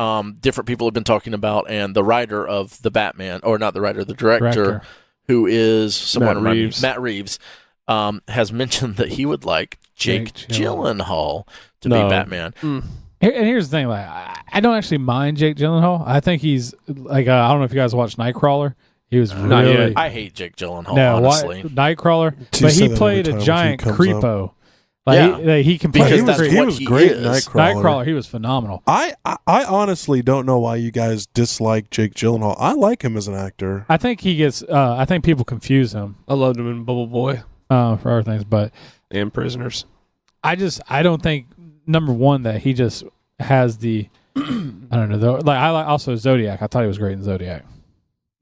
different people have been talking about, and the writer of the Batman, or not the writer, the director. Who is someone Matt Reeves, has mentioned that he would like Jake Gyllenhaal to be Batman. And here's the thing, like I don't actually mind Jake Gyllenhaal. I think he's like I don't know if you guys watched Nightcrawler. He was really. I hate Jake Gyllenhaal, honestly. Nightcrawler, but he played a giant creepo. He can play. Because that's he what was he great. is. Nightcrawler, he was phenomenal. I honestly don't know why you guys dislike Jake Gyllenhaal. I like him as an actor. I think he gets. I think people confuse him. I loved him in Bubble Boy for other things, but and Prisoners. I don't think number one that he just has the. I don't know though. Like I like also Zodiac. I thought he was great in Zodiac.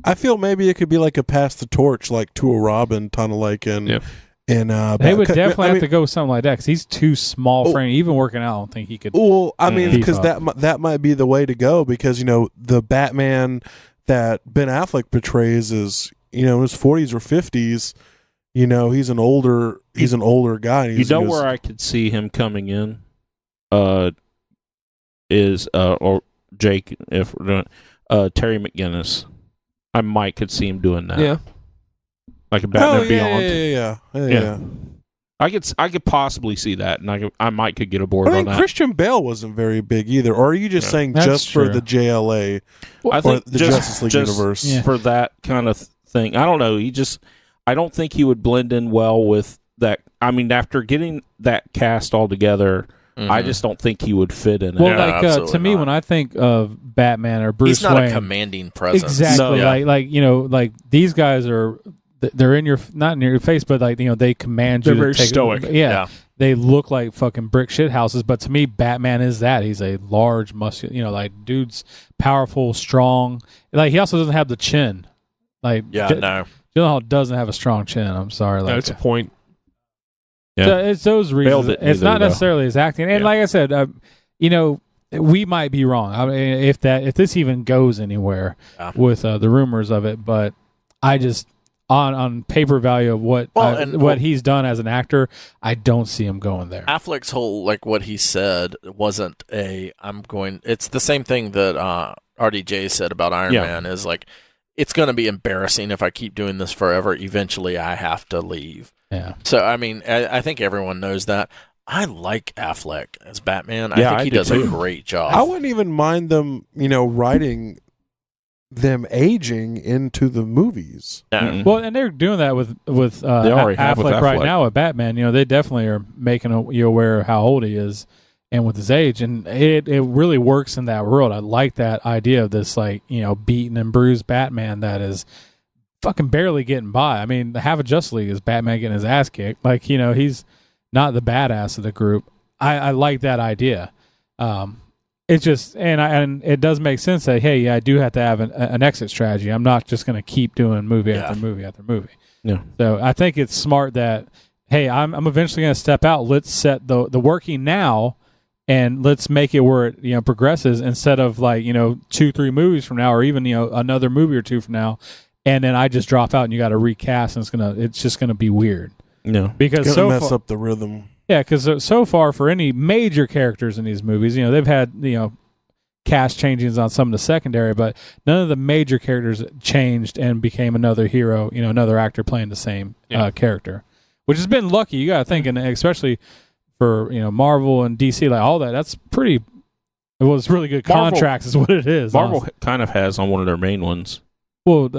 I feel maybe it could be like a pass the torch, like to a Robin, kind of like in. Yep. And they would definitely have to go with something like that because he's too small frame. Even working out, I don't think he could. Well, I mean, because that might be the way to go because the Batman that Ben Affleck portrays is in his 40s or 50s. He's an older guy. Where I could see him coming in, is or Jake if we're doing Terry McGinnis. I might could see him doing that. Yeah. Like a Batman Beyond. Yeah. I could possibly see that, and I might could get aboard on that. Christian Bale wasn't very big either. Or are you just saying That's just true. for the JLA I think the Justice League universe? For that kind of thing. I don't know. I don't think he would blend in well with that. I mean, after getting that cast all together, I just don't think he would fit in it. Well, to me, when I think of Batman or Bruce Wayne, he's not a commanding presence. Exactly. No. Like these guys are. They're in your not in your face, but they command you. They're very stoic. Yeah, they look like fucking brick shit houses. But to me, Batman is that. He's a large, muscular, dude's powerful, strong. Like he also doesn't have the chin. Like no, Gyllenhaal doesn't have a strong chin. I'm sorry. That's a point. Yeah. So it's those reasons. Failed it It's not neither, though. necessarily his acting. And like I said, we might be wrong. I mean, if this even goes anywhere with the rumors of it, but I just on paper value of what he's done as an actor, I don't see him going there. Affleck's whole, like, what he said wasn't it's the same thing that RDJ said about Iron Man, is like, it's going to be embarrassing if I keep doing this forever. Eventually I have to leave. Yeah. So, I mean, I think everyone knows that. I like Affleck as Batman. I think he does a great job. I wouldn't even mind them, writing them aging into the movies. Mm-mm. Well, and they're doing that with They already have with Affleck right Affleck. now with Batman. They definitely are making you aware of how old he is and with his age, and it really works in that world. I like that idea of this, like, beaten and bruised Batman that is fucking barely getting by. I mean, half of Justice League is Batman getting his ass kicked. Like, he's not the badass of the group. I like that idea. It's just, and it does make sense that, hey, I do have to have an exit strategy. I'm not just going to keep doing movie after movie after movie. Yeah. So I think it's smart that, hey, I'm eventually going to step out. Let's set the working now, and let's make it where it progresses, instead of, like, 2-3 movies from now, or even another movie or two from now, and then I just drop out and you got to recast, and it's just gonna be weird. No, because It's gonna mess up the rhythm. Yeah, because so far, for any major characters in these movies, they've had cast changings on some of the secondary, but none of the major characters changed and became another hero, another actor playing the same character, which has been lucky. You got to think, and especially for Marvel and DC, like all that. That's pretty. Well, it's really good contracts, is what it is. Marvel honestly. kind of has on one of their main ones. Well,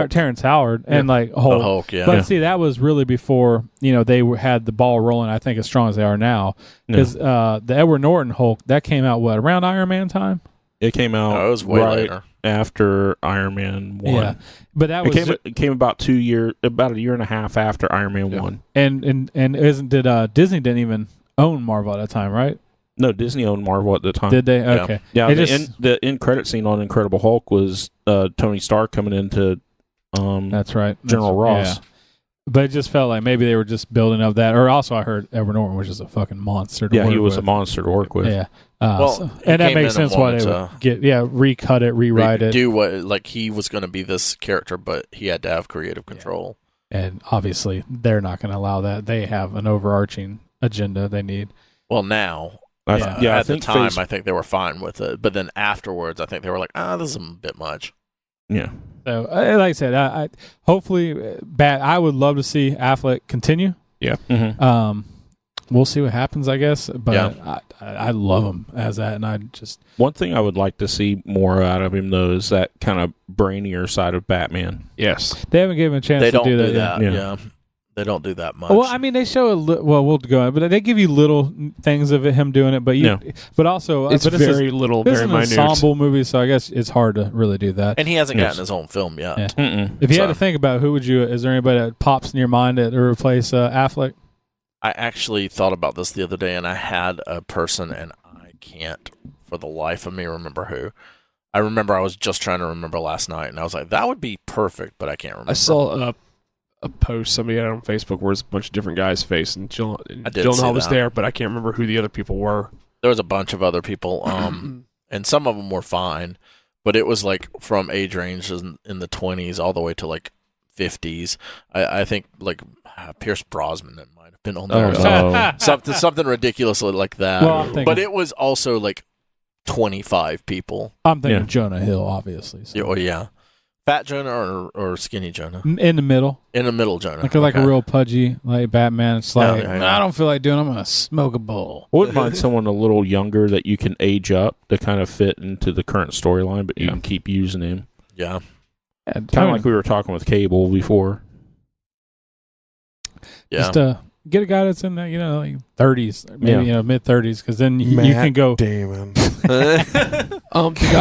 Terrence Howard and like Hulk. The Hulk, yeah. But see, that was really before they had the ball rolling. I think as strong as they are now, because the Edward Norton Hulk that came out around Iron Man time. It came out. It was way later, after Iron Man 1. Yeah, but that was it came about a year and a half after Iron Man 1. And Disney didn't even own Marvel at that time, right? No, Disney owned Marvel at the time. Did they? Okay. Yeah, the end credit scene on Incredible Hulk was Tony Stark coming into that's right, General Ross. Yeah. But it just felt like maybe they were just building up that. Or also, I heard Edward Norton was just a fucking monster to work with. He was a monster to work with. Yeah. And that makes sense why they would recut it, rewrite it. Do what, like, he was going to be this character, but he had to have creative control. And obviously, they're not going to allow that. They have an overarching agenda they need. Well, now... at the time, I think they were fine with it, but then afterwards, I think they were like, this is a bit much. Yeah. So, like I said, I hopefully, I would love to see Affleck continue. Yeah. Mm-hmm. We'll see what happens, I guess. But I love him as that, and I just one thing I would like to see more out of him though is that kind of brainier side of Batman. Yes, they haven't given him a chance to do that. Yeah. They don't do that much. Well, I mean, they show we'll go on, but they give you little things of him doing it. But but also it's very little, very minute. This is an ensemble movie, so I guess it's hard to really do that. And he hasn't gotten his own film yet. Yeah. If you had to think about is there anybody that pops in your mind to replace Affleck? I actually thought about this the other day, and I had a person, and I can't for the life of me remember who. I remember I was just trying to remember last night, and I was like, that would be perfect, but I can't remember. I saw a post somebody had on Facebook where it's a bunch of different guys' face, and Gyllenhaal was there, but I can't remember who the other people were. There was a bunch of other people, and some of them were fine, but it was like from age ranges in the 20s all the way to like 50s. I think like Pierce Brosnan might have been on there. Something ridiculously like that. Well, but it was also like 25 people. I'm thinking Jonah Hill, obviously. So. Oh, yeah. Fat Jonah or skinny Jonah? In the middle. In the middle Jonah. Like a real pudgy, like Batman. It's like, I don't feel like doing it. I'm going to smoke a bowl. I wouldn't mind someone a little younger that you can age up to kind of fit into the current storyline, but you can keep using him. Yeah. Kind of like we were talking with Cable before. Yeah. Just get a guy that's in the, like 30s, maybe mid 30s, because then you can go. Damon.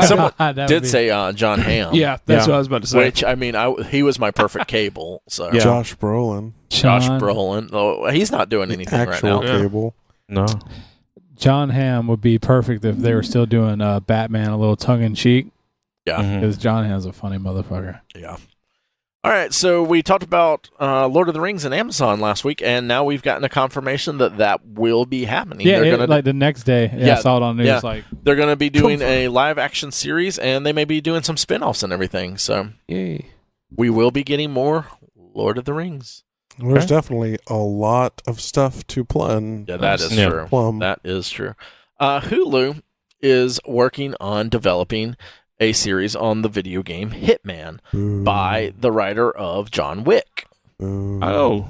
Someone did say John Hamm. Yeah, that's what I was about to say. Which, I mean, he was my perfect Cable. So Josh Brolin. Josh Brolin. Oh, he's not doing anything right now. Cable. No. John Hamm would be perfect if they were still doing Batman a little tongue in cheek. Yeah, because John Hamm's a funny motherfucker. Yeah. All right, so we talked about Lord of the Rings and Amazon last week, and now we've gotten a confirmation that will be happening. Yeah, They're gonna, like the next day. Yeah, I saw it on news. yeah. Like They're going to be doing a live-action series, and they may be doing some spin-offs and everything. So Yay. we will be getting more Lord of the Rings. There's definitely a lot of stuff to plumb. Yeah, that is true. That is true. Hulu is working on developing a series on the video game Hitman by the writer of John Wick, Oh,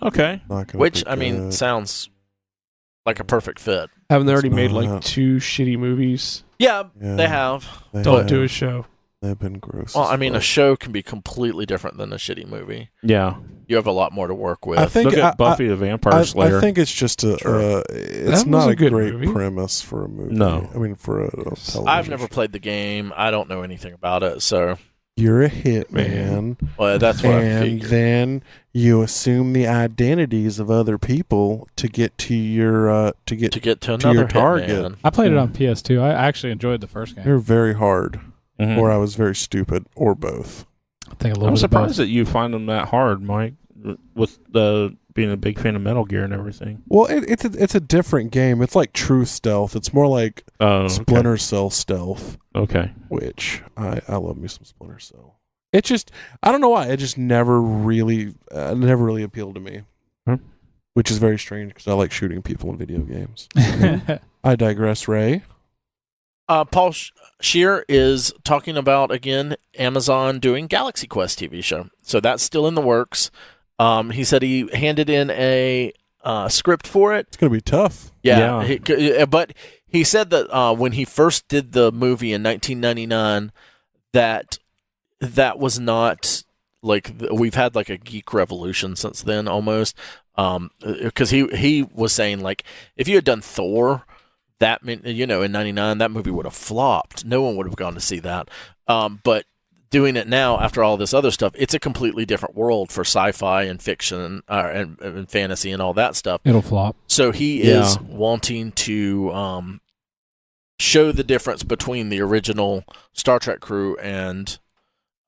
okay. which, I mean, sounds like a perfect fit. Haven't they already made not. like 2 shitty movies? Yeah, they have. Don't do a show. They've been gross. Well, as I mean, a fuck. show can be completely different than a shitty movie. Yeah. You have a lot more to work with. I think Look at Buffy the Vampire I Slayer. think it's just it's That not was a a good great movie. premise for a movie. No. I mean for a television. I've never show. played the game. I don't know anything about it, so You're a hitman, well, that's what I and figured. then you assume the identities of other people to get to your To get to to another your target. Hitman. I played it on PS2. I actually enjoyed the first game. They're very hard, Mhm. or I was very stupid, or both. I think a little I'm bit of surprised both. that you find them that hard, Mike, with the being a big fan of Metal Gear and everything. Well, it's a different game. It's like true stealth. It's more like Oh, okay. Splinter Cell stealth, Okay. which I love me some Splinter Cell. It just I don't know why it just never really appealed to me, which is very strange because I like shooting people in video games. I digress, Ray. Paul Scheer is talking about, again, Amazon doing Galaxy Quest TV show. So that's still in the works. He said he handed in a script for it. It's gonna be tough. Yeah. Yeah. But he said that when he first did the movie in 1999, that was not like we've had like a geek revolution since then almost. Because he was saying like if you had done Thor, that meant, in 99 that movie would have flopped. No one would have gone to see that. But doing it now after all this other stuff, it's a completely different world for sci-fi and fiction and fantasy and all that stuff. It'll flop. So he is wanting to show the difference between the original Star Trek crew and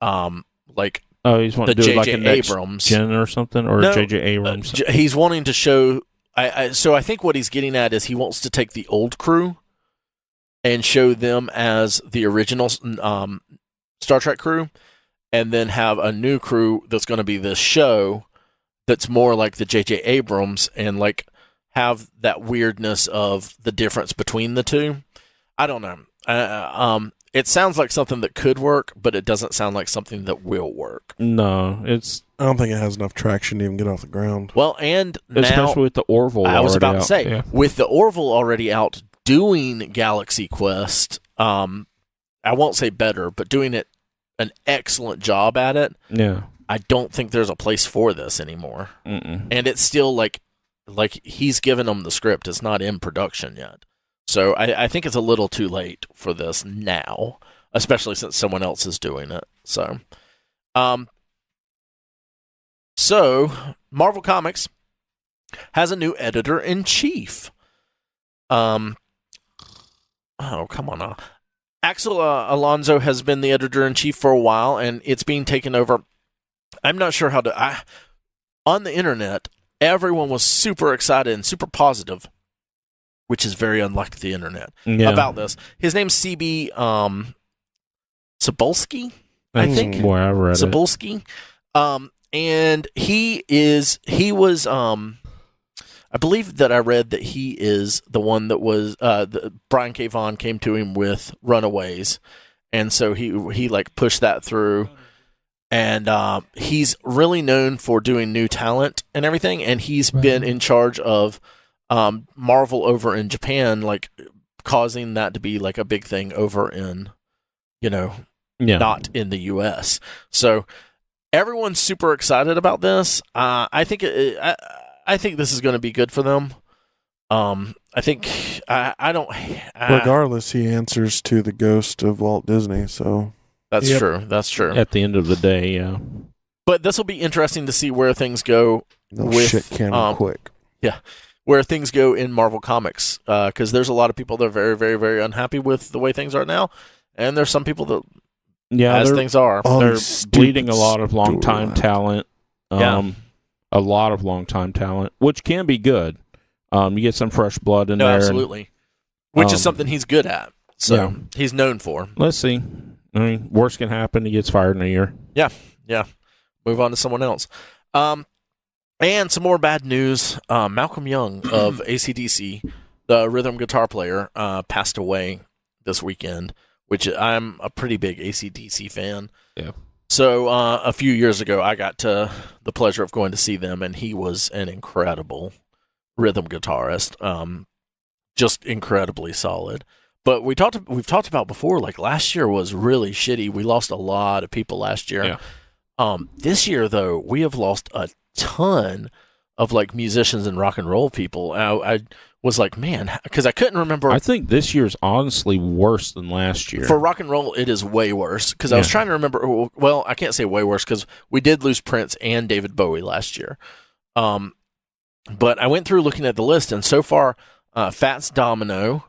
like Oh, he's wanting the to do like J.J. a next Abrams gen or something, or No, J.J. Abrams. He's wanting to show. So I think what he's getting at is he wants to take the old crew and show them as the original Star Trek crew, and then have a new crew that's going to be this show that's more like the J.J. Abrams and like have that weirdness of the difference between the two. I don't know. It sounds like something that could work, but it doesn't sound like something that will work. No, it's I don't think it has enough traction to even get off the ground. Well, and now especially with the Orville. I was about already to out. say, Yeah. with the Orville already out doing Galaxy Quest, I won't say better, but doing it an excellent job at it. Yeah. I don't think there's a place for this anymore, Mm-mm. and it's still like he's given them the script. It's not in production yet, so I think it's a little too late for this now, especially since someone else is doing it. So Marvel Comics has a new editor-in-chief. Oh, come on now. Axel Alonso has been the editor-in-chief for a while, and it's being taken over. I'm not sure how to... on the internet, everyone was super excited and super positive, which is very unlike the internet, about this. His name's CB Cebulski, I think. Boy, I read it. Cebulski. And he was I believe that I read that he is the one that was Brian K. Vaughan came to him with Runaways, and so he like pushed that through, and he's really known for doing new talent and everything, and he's been in charge of Marvel over in Japan, like causing that to be like a big thing over in not in the US. So everyone's super excited about this. I think I think this is going to be good for them. I think I don't. Regardless, he answers to the ghost of Walt Disney. So That's true. That's true. At the end of the day, yeah. But this will be interesting to see where things go no with shit can quick. where things go in Marvel Comics, because there's a lot of people that are very, very, very unhappy with the way things are now, and there's some people that Yeah, as things are. all they're these bleeding a stupid lot of long-time storylines. talent. A lot of long-time talent, which can be good. You get some fresh blood in No, there. absolutely. Which is um, something he's good at. So yeah. he's known for. Let's see. I mean, worst can happen. He gets fired in a year. Yeah. Move on to someone else. And some more bad news. Malcolm Young of AC/DC, the rhythm guitar player, passed away this weekend, which I'm a pretty big AC/DC fan. Yeah. So a few years ago, I got the pleasure of going to see them, and he was an incredible rhythm guitarist. Just incredibly solid. But we've talked about before, like last year was really shitty. We lost a lot of people last year. Yeah. This year, though, we have lost a ton of like musicians and rock and roll people. I was like, man, because I couldn't remember. I think this year's honestly worse than last year. For rock and roll, it is way worse. Because I was trying to remember. Well, I can't say way worse because we did lose Prince and David Bowie last year. But I went through looking at the list, and so far, Fats Domino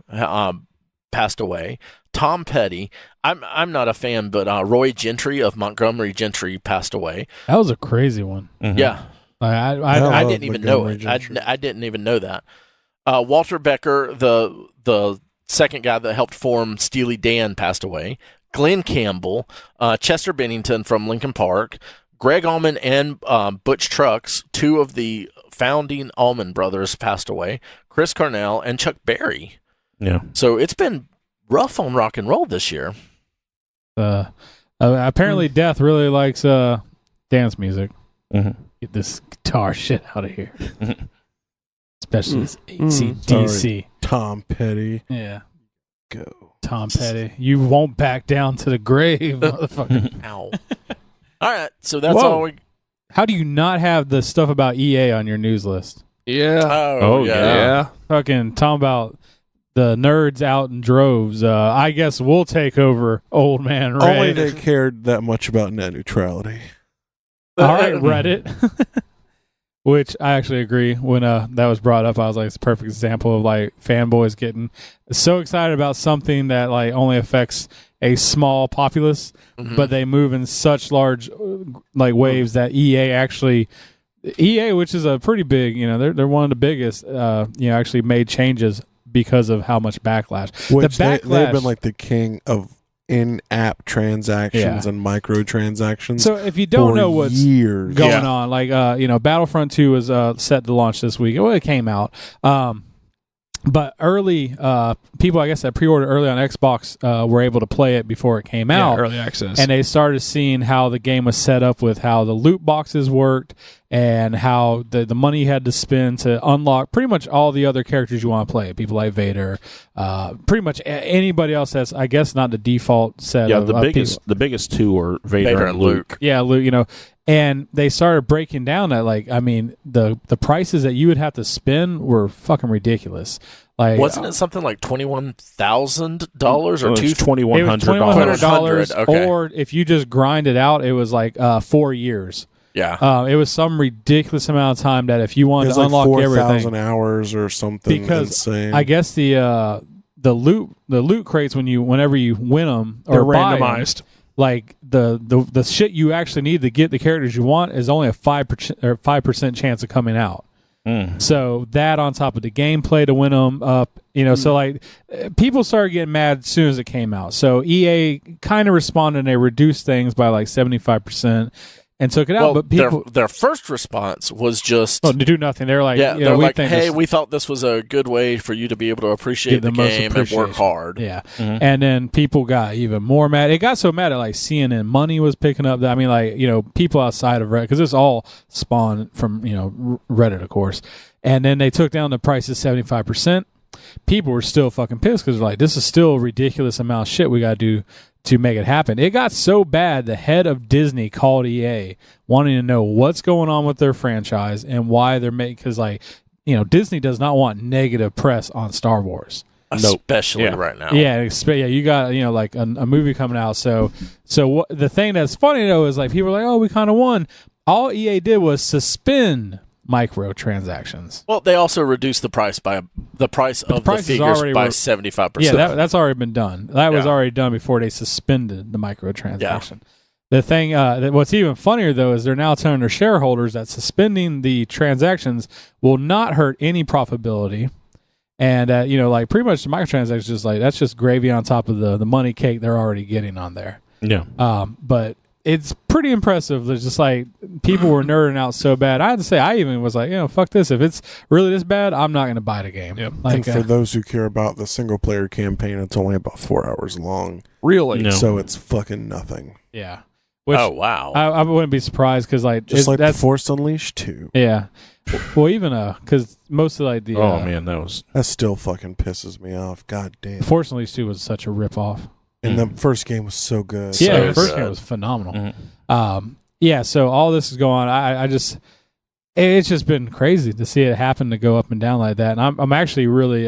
passed away. Tom Petty. I'm not a fan, but Roy Gentry of Montgomery Gentry passed away. That was a crazy one. Mhm. Yeah, I didn't even know it. I didn't even know that. Walter Becker, the second guy that helped form Steely Dan, passed away. Glenn Campbell, Chester Bennington from Linkin Park, Greg Allman and Butch Trucks, two of the founding Allman Brothers, passed away. Chris Cornell and Chuck Berry. Yeah. So it's been rough on rock and roll this year. Apparently, Death really likes dance music. Mhm. Get this guitar shit out of here. Especially this Sorry. AC/DC. Tom Petty. Yeah. Go. Tom Petty. You won't back down to the grave, motherfucker. Ow. All right, so that's Whoa. all we... How do you not have the stuff about EA on your news list? Yeah. Oh, Yeah. Fucking talking about the nerds out in droves. I guess we'll take over, old man Ray. Only they cared that much about net neutrality. All right, Reddit. Which I actually agree. When that was brought up, I was like, it's a perfect example of like fanboys getting so excited about something that like only affects a small populace, but they move in such large like waves that EA, which is a pretty big, they're one of the biggest, actually made changes because of how much backlash. Which the backlash, they've been like the king of in-app transactions and microtransactions. So if you don't know what's years going on, like Battlefront 2 was set to launch this week. Well, it came out. But early people, I guess, that pre-ordered early on Xbox were able to play it before it came out. Early access. And they started seeing how the game was set up with how the loot boxes worked and how the money you had to spend to unlock pretty much all the other characters you want to play. People like Vader, pretty much anybody else that's, I guess, not the default set of the biggest two are Vader and Luke. Yeah, Luke, and they started breaking down that, like, I mean, the prices that you would have to spend were fucking ridiculous. Like, wasn't it something like $21,000 or $2,100? Okay. Or if you just grind it out, it was like 4 years. Yeah. It was some ridiculous amount of time that if you wanted It's to like unlock 4,000 everything, hours or something because insane. I guess the loot crates whenever you win them or They're buy 'em, randomized. like the shit you actually need to get the characters you want is only a 5% chance of coming out. So that on top of the gameplay to win them up, so like people started getting mad as soon as it came out. So EA kind of responded and they reduced things by like 75% and took it out. But people, their first response was just to do nothing. They're like, they're we like, think hey, this- we thought this was a good way for you to be able to appreciate Get the the most game and work appreciation. hard. Yeah. And then people got even more mad. It got so mad that like CNN Money was picking up that, I mean, like, people outside of Reddit, because it's all spawned from, Reddit, of course. And then they took down the prices 75%. People were still fucking pissed because they're like, this is still a ridiculous amount of shit we got to do to make it happen. It got so bad, the head of Disney called EA wanting to know what's going on with their franchise and why they're making, because like, Disney does not want negative press on Star Wars. Especially right now. Yeah, you got like a movie coming out. So the thing that's funny though is like people are like, oh, we kind of won. All EA did was suspend microtransactions. Well, they also reduced the price of the price is figures already by 75%. Yeah, that's already been done. That was Yeah. already done before they suspended the microtransaction. The thing, what's even funnier though, is they're now telling their shareholders that suspending the transactions will not hurt any profitability. And like pretty much the microtransactions, just like that's just gravy on top of the money cake they're already getting on there. Yeah. But it's pretty impressive. There's just like people were nerding out so bad. I had to say, I even was like, fuck this. If it's really this bad, I'm not going to buy the game. Yep. Like, And for those who care about the single player campaign, it's only about 4 hours long. Really? No. So it's fucking nothing. yeah. Which, Oh, wow. I wouldn't be surprised because like Just like that's The Force Unleashed 2. yeah. Well, even because most of like the Man, that was. That still fucking pisses me off. God damn. Fortunately, 2 was such a rip off. And the first game was so good. Yeah, So the first good. game was phenomenal. Mhm. Yeah, so all this is going on. I just, it's just been crazy to see it happen to go up and down like that. And I'm actually really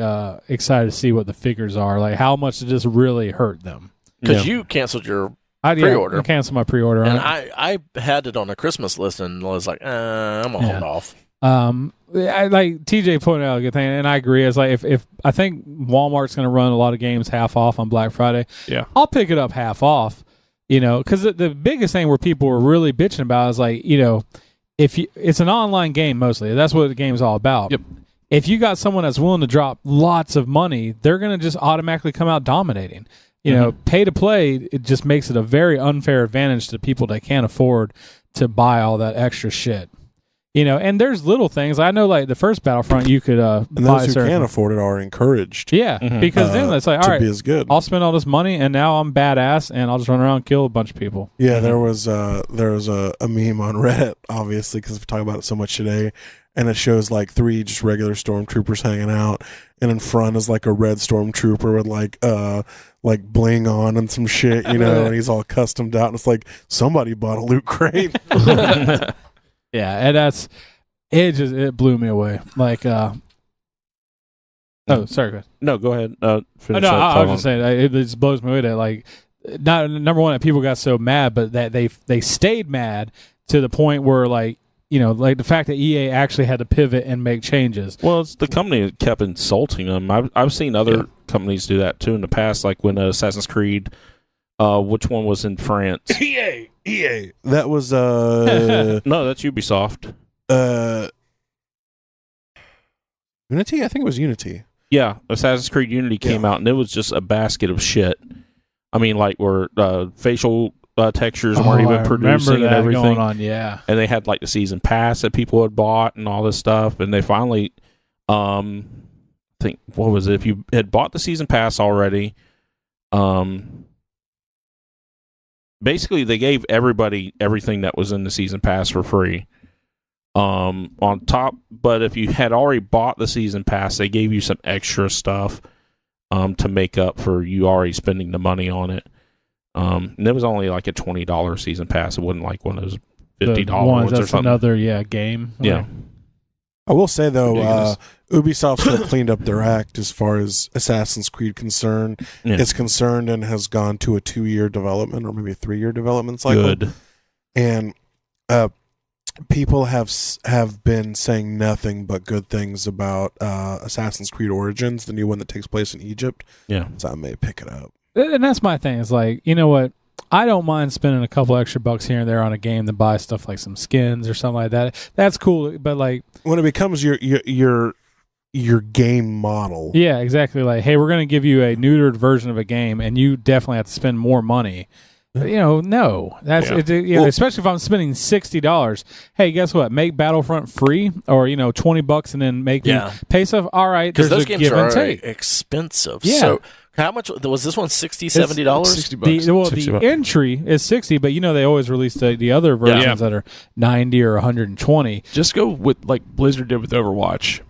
excited to see what the figures are. Like, how much did this really hurt them? Because you canceled your Pre-order. I canceled my pre-order. and on it. I had it on a Christmas list and was like, I'm gonna hold off. I like TJ pointed out a good thing, and I agree. It's like if I think Walmart's going to run a lot of games half off on Black Friday, Yeah. I'll pick it up half off. Because the biggest thing where people were really bitching about is like if it's an online game mostly. That's what the game's all about. Yep. If you got someone that's willing to drop lots of money, they're going to just automatically come out dominating. Pay to play, it just makes it a very unfair advantage to people that can't afford to buy all that extra shit. And there's little things. I know, like the first Battlefront, you could And buy those who can't afford it are encouraged yeah, because then it's like, all to right, be as good. I'll spend all this money, and now I'm badass, and I'll just run around and kill a bunch of people. Yeah, there was a meme on Reddit, obviously, because we talk about it so much today, and it shows like 3 just regular stormtroopers hanging out, and in front is like a red stormtrooper with like bling on and some shit, and he's all customed out, and it's like somebody bought a loot crate. Yeah, and it blew me away. Like, sorry, go ahead. No, go ahead. Finish No, up, I was just saying it just blows me away that like, not number one that people got so mad, but that they stayed mad to the point where like like the fact that EA actually had to pivot and make changes. Well, it's the company that kept insulting them. I've seen other companies do that too in the past, like when Assassin's Creed, which one was in France? EA. That was No, that's Ubisoft. Unity? I think it was Unity. Yeah, Assassin's Creed Unity came out, and it was just a basket of shit. I mean, like where facial textures weren't even producing and everything. Going on, yeah. And they had like the season pass that people had bought and all this stuff, and they finally, think what was it? If you had bought the season pass already, basically they gave everybody everything that was in the season pass for free. On top, but if you had already bought the season pass, they gave you some extra stuff to make up for you already spending the money on it. And it was only like a $20 season pass. It wasn't like one of those $50 ones or that's something. another game. Yeah. I will say though, Ridiculous. Ubisoft still cleaned up their act as far as Assassin's Creed is concerned, and has gone to a 2-year development or maybe a 3-year development cycle. Good. And people have been saying nothing but good things about Assassin's Creed Origins, the new one that takes place in Egypt. Yeah. So I may pick it up. And that's my thing. It's like, you know what? I don't mind spending a couple extra bucks here and there on a game to buy stuff like some skins or something like that. That's cool, but like when it becomes your game model. Yeah, exactly. Like, hey, we're going to give you a neutered version of a game, and you definitely have to spend more money. No, that's especially if I'm spending $60. Hey, guess what? Make Battlefront free, or $20 and then make me pay stuff. All right, Because there's those a games give and are take. expensive. Yeah. So how much was this one? $60, $70? $60. The entry is $60, but they always release the other versions that are $90 or $120. Just go with like Blizzard did with Overwatch.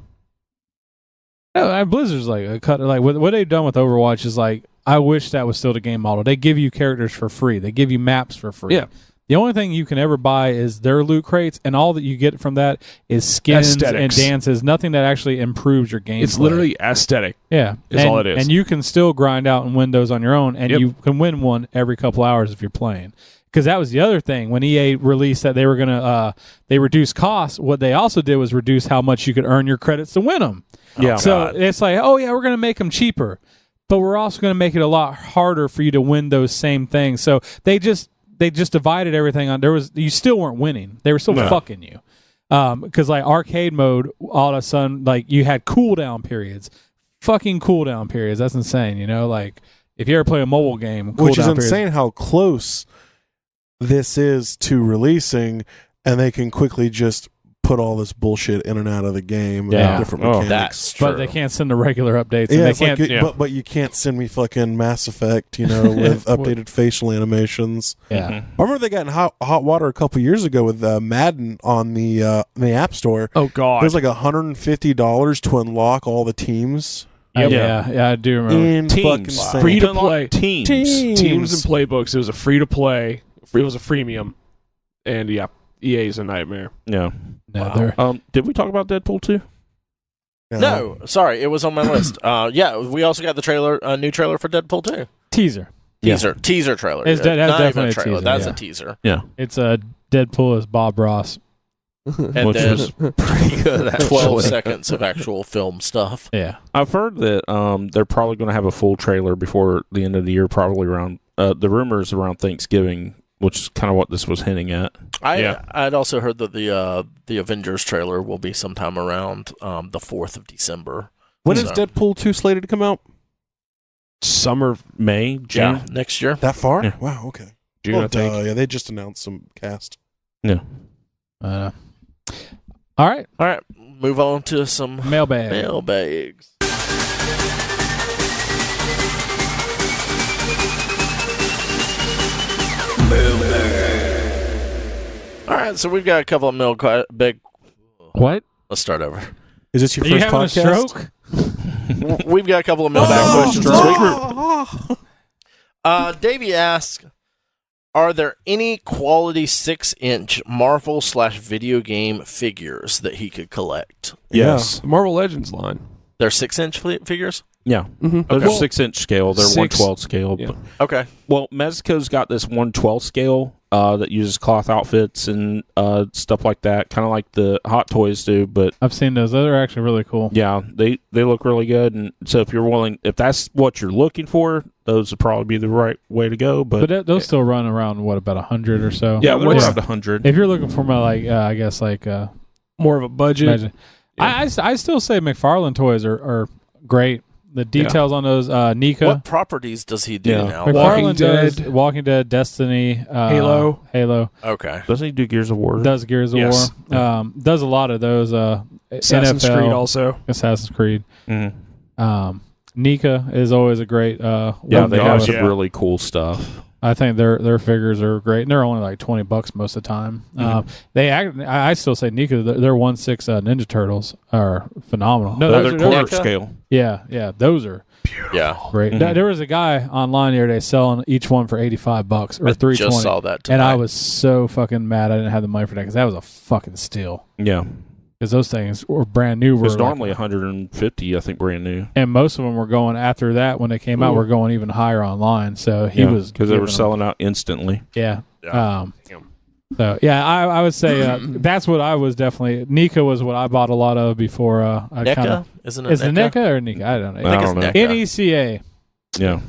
No, Blizzard's like a cut. Like what they've done with Overwatch is like, I wish that was still the game model. They give you characters for free. They give you maps for free. Yeah. The only thing you can ever buy is their loot crates, and all that you get from that is skins Aesthetics. and dances. Nothing that actually improves your game. It's literally aesthetic. is all it is. And you can still grind out in Windows on your own, and you can win one every couple hours if you're playing. because that was the other thing when EA released that they were gonna they reduced costs. What they also did was reduce how much you could earn your credits to win them. Yeah. So it's like, oh yeah, we're gonna make them cheaper, but we're also gonna make it a lot harder for you to win those same things. So they just divided everything on. You still weren't winning. They were still fucking you. Because like arcade mode, all of a sudden, like you had cooldown periods, fucking cooldown periods. That's insane. You know, like if you ever play a mobile game, which is periods, insane how close this is to releasing, and they can quickly just put all this bullshit in and out of the game. Yeah. And different mechanics. That's true. but they can't send the regular updates. Yeah, And it's they can't. like, but you can't send me fucking Mass Effect, with updated facial animations. yeah. I remember they got in hot water a couple years ago with Madden on the App Store. Oh It God. was like $150 to unlock all the teams. Yeah, I do remember. Fucking Teams. insane. Free to play. Teams. Teams and playbooks. It was a free to play. It was a freemium, and yeah, EA is a nightmare. Yeah. No, Wow. they're- Did we talk about Deadpool 2? No, sorry, it was on my list. Yeah, we also got the trailer, a new trailer for Deadpool 2. teaser. Teaser trailer. It's that's Not even definitely a a trailer. teaser, That's yeah. a teaser. It's a Deadpool as Bob Ross. And Which then was pretty good, 12 actually. seconds of actual film stuff. Yeah. I've heard that they're probably going to have a full trailer before the end of the year, probably around the rumors around Thanksgiving, which is kind of what this was hinting at. I'd also heard that the Avengers trailer will be sometime around the 4th of December. When is So- Deadpool 2 slated to come out? Summer, May, June. Yeah, next year. That far? Yeah. Wow, okay. June, I think. Yeah, they just announced some cast. All right. All right, move on to some Mailbag. mailbags. All right, so we've got a couple of mailbag. What? Let's start over. Is this your Are you first having podcast? a stroke? We've got a couple of mailbag questions this week. Davey asks, are there any quality 6-inch Marvel/video game figures that he could collect? Yes. The Marvel Legends line. They're 6-inch figures? Yeah. Mm-hmm. They're 6-inch scale. They're 1/12 scale. Yeah. But, Okay. well, Mezco's got this 1/12 scale that uses cloth outfits and stuff like that, kind of like the Hot Toys do. But I've seen those. Those are actually really cool. yeah, they look really good. And so if that's what you're looking for, those would probably be the right way to go. But those still run around, what, about 100 or so? yeah, they're Which- around 100. If you're looking for my, I guess, More of a budget. imagine. Yeah. I still say McFarlane toys are great. The details on those, Nika. What properties does he do Yeah. now? Walking McFarlane does Dead. Walking Dead, Destiny, Halo. Okay. Doesn't he do Gears of War? Does Gears of Yes. War. Does a lot of those. Assassin's NFL, Creed also. Assassin's Creed. Mhm. Nika is always a great. Yeah, one they to have have. some really cool stuff. I think their figures are great, and they're only like $20 most of the time. I still say Nika. Their 1/6 Ninja Turtles are phenomenal. No, They're those quarter are, NECA? scale. yeah, those are Yeah. great. Mhm. There was a guy online the other day selling each one for $85 or I $320. just saw that tonight. And I was so fucking mad I didn't have the money for that because that was a fucking steal. Yeah. Because those things were brand new. It was Were normally 150, I think, brand new. and most of them were going after that when they came out. Were going even higher online. So he was because they were giving them- selling out instantly. Yeah. Yeah. So yeah, I would say that's what I was definitely. Nika was what I bought a lot of before. I kind NECA? of Isn't it is it NECA? NECA or Nika? I don't know. I think don't know. it's NECA. NECA. Yeah.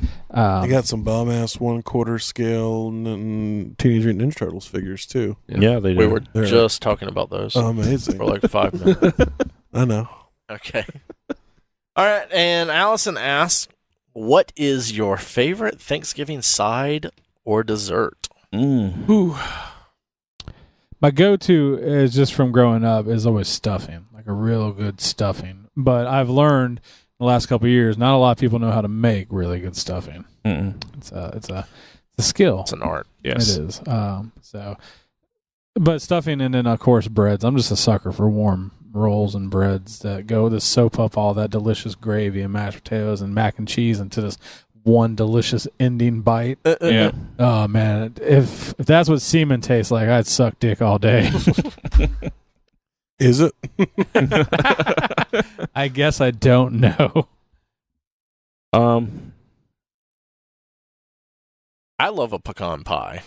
They got some bum ass 1/4 scale and Teenage Mutant Ninja Turtles figures too. Yeah, they do. We were They're- just talking about those Amazing. for like 5 minutes. I know. Okay. All right, and Allison asks, what is your favorite Thanksgiving side or dessert? Ooh. My go-to is just from growing up is always stuffing, like a real good stuffing. But I've learned in the last couple of years, not a lot of people know how to make really good stuffing. Mm-mm. It's a skill. It's an art. Yes. It is. But stuffing and then of course breads. I'm just a sucker for warm rolls and breads that go to soap up all that delicious gravy and mashed potatoes and mac and cheese into this one delicious ending bite. Yeah. Oh man, if that's what semen tastes like, I'd suck dick all day. Is it? I guess I don't know. I love a pecan pie.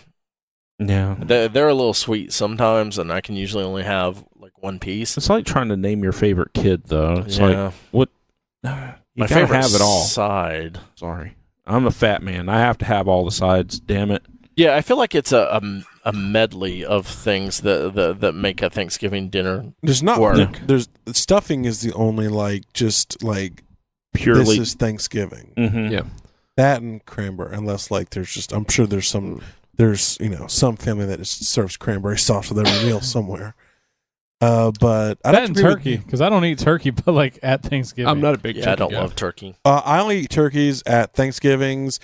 Yeah. They're a little sweet sometimes, and I can usually only have like one piece. It's like trying to name your favorite kid, though. It's like, what? You My gotta favorite have it all. side. Sorry. I'm a fat man. I have to have all the sides, damn it. Yeah, I feel like it's a medley of things that make a Thanksgiving dinner. There's not Work. there's stuffing is the only just Purely. this is Thanksgiving. Mhm. Yeah. That and cranberry, unless I'm sure there's some family that just serves cranberry sauce with every meal somewhere. But I That don't and turkey, because I don't eat turkey, but like at Thanksgiving. I'm not a big Yeah, turkey I don't guy. love turkey. I only eat turkeys at Thanksgivings,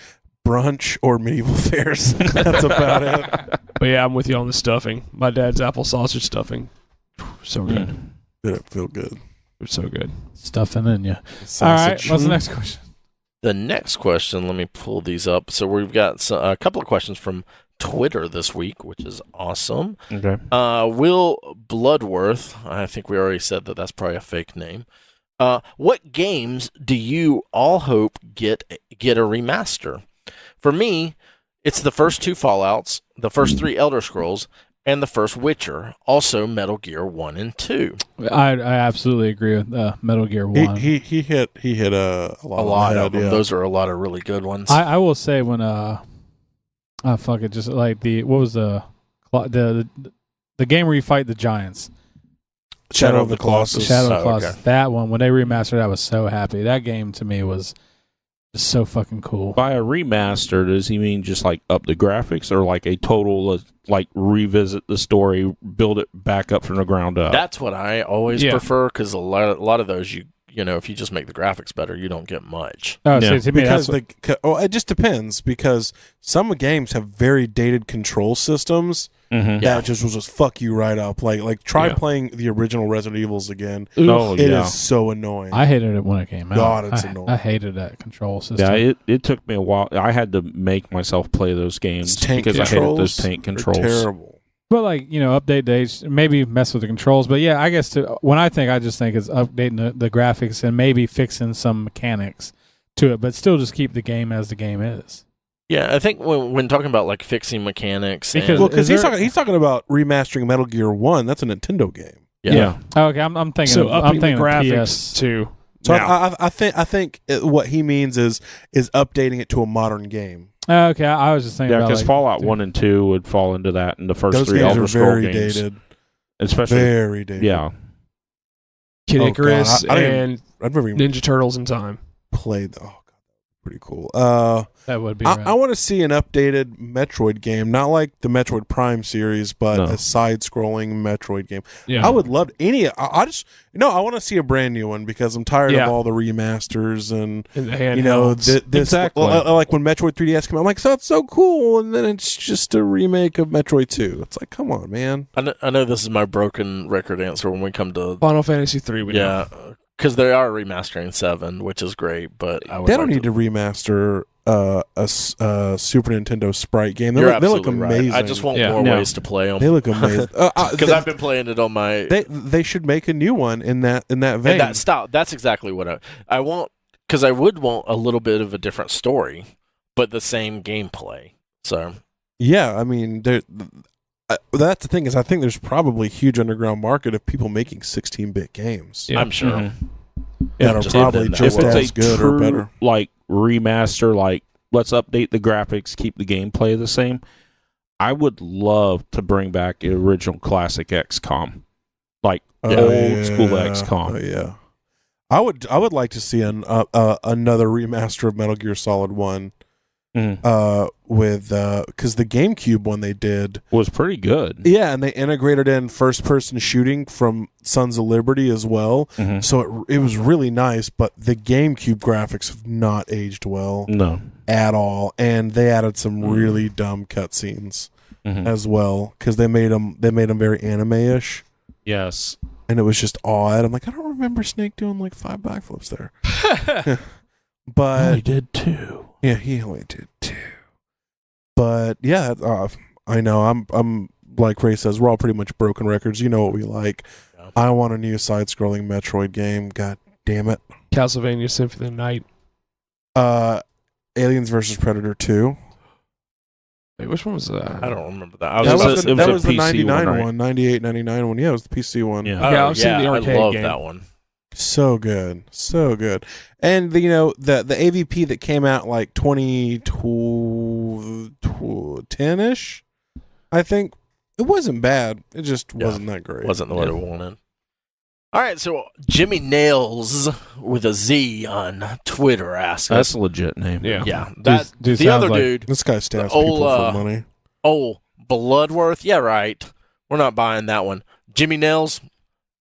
brunch, or medieval fairs. That's about it. But yeah, I'm with you on the stuffing. My dad's apple sausage stuffing. So good. Did it feel good? It's so good. Stuffing in you. All Sausage. right, what's the next question? The next question, let me pull these up. So we've got a couple of questions from Twitter this week, which is awesome. Okay. Will Bloodworth, I think we already said that that's probably a fake name. What games do you all hope get a remaster? For me, it's the first 2 Fallouts, the first 3 Elder Scrolls, and the first Witcher. Also, Metal Gear 1 and 2. I absolutely agree with Metal Gear 1. He hit a lot, A lot of of them. yeah. Those are a lot of really good ones. I will say when fuck it, just like what was the game where you fight the giants? Shadow of the Colossus. Shadow of the Oh, Colossus. okay. That one, when they remastered, I was so happy. That game to me was just so fucking cool. By a remaster, does he mean just like up the graphics or like a total, like revisit the story, build it back up from the ground up? That's what I always Yeah. prefer, because a lot of those, you know, if you just make the graphics better, you don't get much. Oh, Yeah. see, to me, Because that's it just depends, because some games have very dated control systems Mhm. Yeah. that just will just fuck you right up. Like try Yeah. playing the original Resident Evils again. Oh, It is yeah. so annoying. I hated it when it came out. God, it's annoying. I hated that control system. Yeah, it took me a while. I had to make myself play those games tank because I hated controls those tank are controls. terrible. But like, update dates, maybe mess with the controls. But yeah, I guess when I just think it's updating the graphics and maybe fixing some mechanics to it, but still just keep the game as the game is. Yeah, I think when talking about like fixing mechanics, Because- Well, because Is there- he's talking about remastering Metal Gear 1. That's a Nintendo game. yeah. Oh, okay, I'm thinking. So I'm upping the thinking graphics PS. too. So now. I think what he means is updating it to a modern game. Okay, I was just thinking. Yeah, about because like, Fallout 1 and 2 would fall into that, and the first Those 3 games Elder are Scroll very games. dated. Especially, Very dated. yeah. Kid Oh, Icarus God, I didn't and I've never even Ninja Turtles in time. played. Oh god, pretty cool. that would be. I want to see an updated Metroid game, not like the Metroid Prime series, but No. a side-scrolling Metroid game. Yeah. I would love any. I just I want to see a brand new one because I'm tired Yeah. of all the remasters and In the handhelds. this Exactly. like when Metroid 3DS came out. I'm like, so it's so cool, and then it's just a remake of Metroid 2. It's like, come on, man. I know this is my broken record answer when we come to Final Fantasy 3. We know. because they are remastering 7, which is great, but I would They don't like need to remaster a Super Nintendo Sprite game. They You're look, they look absolutely right. amazing. I just want Yeah. more No. ways to play them They look amazing. because I've been playing it on my They should make a new one in that vein. and that style. That's exactly what I want, because I would want a little bit of a different story, but the same gameplay. So Yeah, I mean, that's the thing is, I think there's probably a huge underground market of people making 16-bit games Yeah. I'm sure. Mhm. that are just probably in that just If it's as a good true, or better. like remaster, like let's update the graphics, keep the gameplay the same, I would love to bring back the original classic XCOM, like old school XCOM. Oh yeah, I would like to see another remaster of Metal Gear Solid 1. With because the GameCube one they did, Was pretty good. yeah, and they integrated in first-person shooting from Sons of Liberty as well. Mhm. So it was really nice, but the GameCube graphics have not aged well No. at all, and they added some really dumb cutscenes Mhm. as well because they made them very anime-ish, Yes. and it was just odd. I'm like, I don't remember Snake doing like 5 backflips there, but did too. yeah, he only did 2. But yeah, I know I'm like Ray says, we're all pretty much broken records. You know what we like. Yeah. I want a new side-scrolling Metroid game. God damn it. Castlevania Symphony of the Night. Aliens vs Predator 2. Wait, which one was that? I don't remember that. That was it was the a PC 99 one, right? one, 98, 99 one. Yeah, it was the PC one. Yeah. Yeah, I've seen the arcade I love game. that one. So good. So good. And, the AVP that came out like 2010-ish, I think, it wasn't bad. It just wasn't that great. Wasn't what it wanted. All right, so Jimmy Nails with a Z on Twitter asks That's us. a legit name. Yeah. Yeah, that Dude the sounds other like- dude. This guy stabs The people old, for money. Oh, Bloodworth. Yeah, right. We're not buying that one. Jimmy Nails.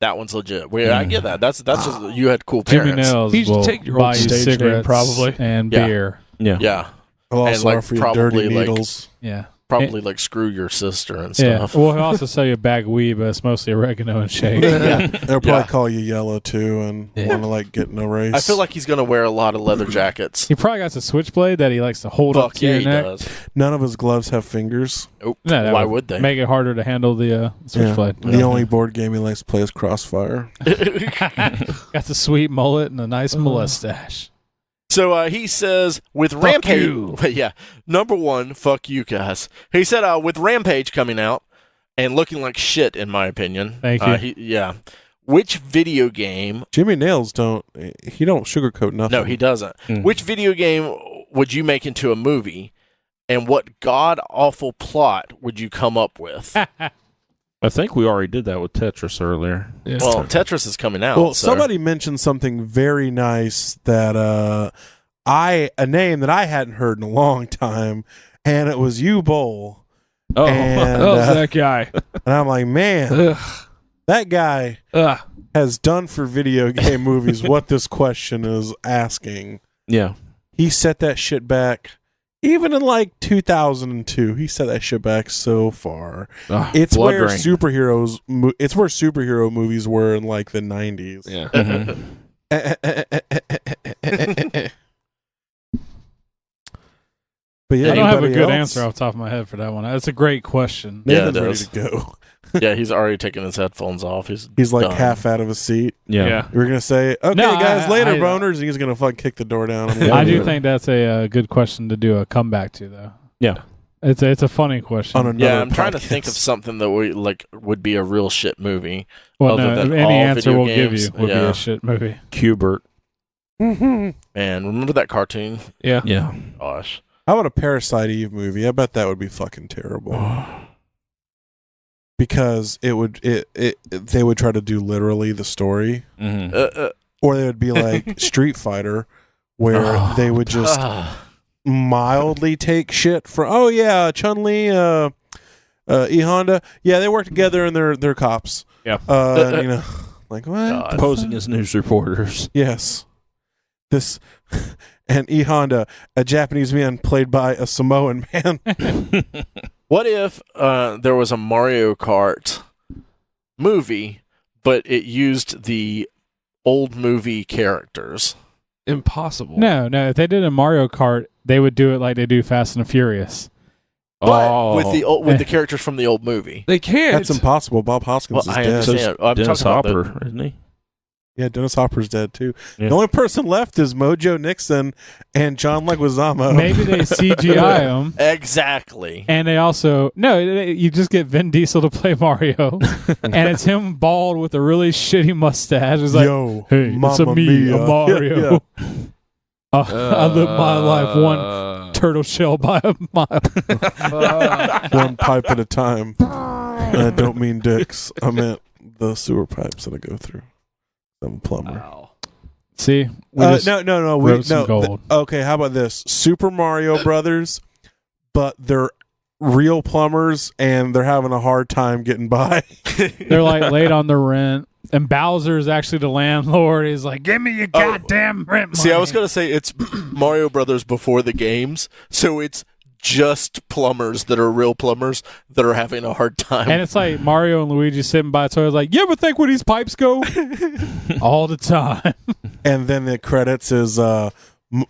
That one's legit. I get that. That's just you had cool parents. Jimmy Nails He should will take your buy old you stage name, cigarettes probably. and Yeah. beer. Yeah. Yeah, I'll and, also like, offer you probably, dirty like, needles. Yeah. probably like screw your sister and Yeah. stuff. Well, he'll also sell you a bag of weed, but it's mostly oregano and shake. Yeah. They'll probably Yeah. call you yellow, too, and Yeah. want to, like, get in a race. I feel like he's gonna wear a lot of leather jackets. He probably got a switchblade that he likes to hold up Fuck to yeah, your he neck. does. none of his gloves have fingers. Oh, No, that why would they? Make it harder to handle the switchblade. The only board game he likes to play is Crossfire. Got the sweet mullet and a nice mustache. So he says with Rampage, yeah, number one, fuck you guys. He said with Rampage coming out and looking like shit, in my opinion. Thank you. Which video game? Jimmy Nails don't sugarcoat nothing. No, he doesn't. Which video game would you make into a movie, and what god awful plot would you come up with? I think we already did that with Tetris earlier. Yeah. Well, Tetris is coming out. Well, so. somebody mentioned something very nice that a name that I hadn't heard in a long time, and it was you, Bowl. Oh, And, that guy. and I'm like, man, Ugh. that guy Ugh. has done for video game movies what this question is asking. yeah. He set that shit back. Even in like 2002, he set that shit back so far. It's Blood where Rain. it's where superhero movies were in like the 90s. Yeah. But yeah, I don't have a anybody good else? answer off the top of my head for that one. That's a great question. Yeah, Nathan's it ready does. to go. Yeah, he's already taken his headphones off. He's He's like done. half out of his seat. Yeah. We're gonna say, "Okay, No, guys, I- later, I- boners." And he's gonna fucking kick the door down. I do think that's a good question to do a comeback to, though. Yeah. It's a funny question. on another Yeah, I'm trying to think of podcast. something that would be a real shit movie. well, other no, than any all answer video we'll give games. you would be Yeah. a shit movie. Cubert. Man, remember that cartoon? Yeah. Yeah. Gosh. How about a Parasite Eve movie? I bet that would be fucking terrible. Because they would try to do literally the story, Mm-hmm. or they would be like Street Fighter, where they would just mildly take shit from. Oh yeah, Chun-Li, E Honda. Yeah, they work together and they're cops. Yeah. Like what? God. Posing as news reporters. Yes. This and E Honda, a Japanese man played by a Samoan man. What if there was a Mario Kart movie, but it used the old movie characters? Impossible. No. If they did a Mario Kart, they would do it like they do Fast and the Furious. But with the characters from the old movie. They can't. That's impossible. Bob Hoskins Well, is I dead. understand. I'm Dennis talking about Hopper, isn't he? Yeah, Dennis Hopper's dead too. Yeah. The only person left is Mojo Nixon and John Leguizamo. Maybe they CGI them. Exactly. And they also you just get Vin Diesel to play Mario, and it's him bald with a really shitty mustache. It's like, Yo, hey, it's a Mamma me, Mia. a Mario. Yeah. I live my life one turtle shell by a mile. One pipe at a time. I don't mean dicks. I meant the sewer pipes that I go through. I'm a plumber. See, we just No. wrote some gold. Okay, how about this? Super Mario Brothers, but they're real plumbers and they're having a hard time getting by. They're like late on the rent, and Bowser's actually the landlord. He's like, "Give me your goddamn rent money." See, I was going to say it's Mario Brothers before the games, so it's just plumbers that are real plumbers that are having a hard time. And it's like Mario and Luigi sitting by a toilet like, you ever think where these pipes go? All the time. And then the credits is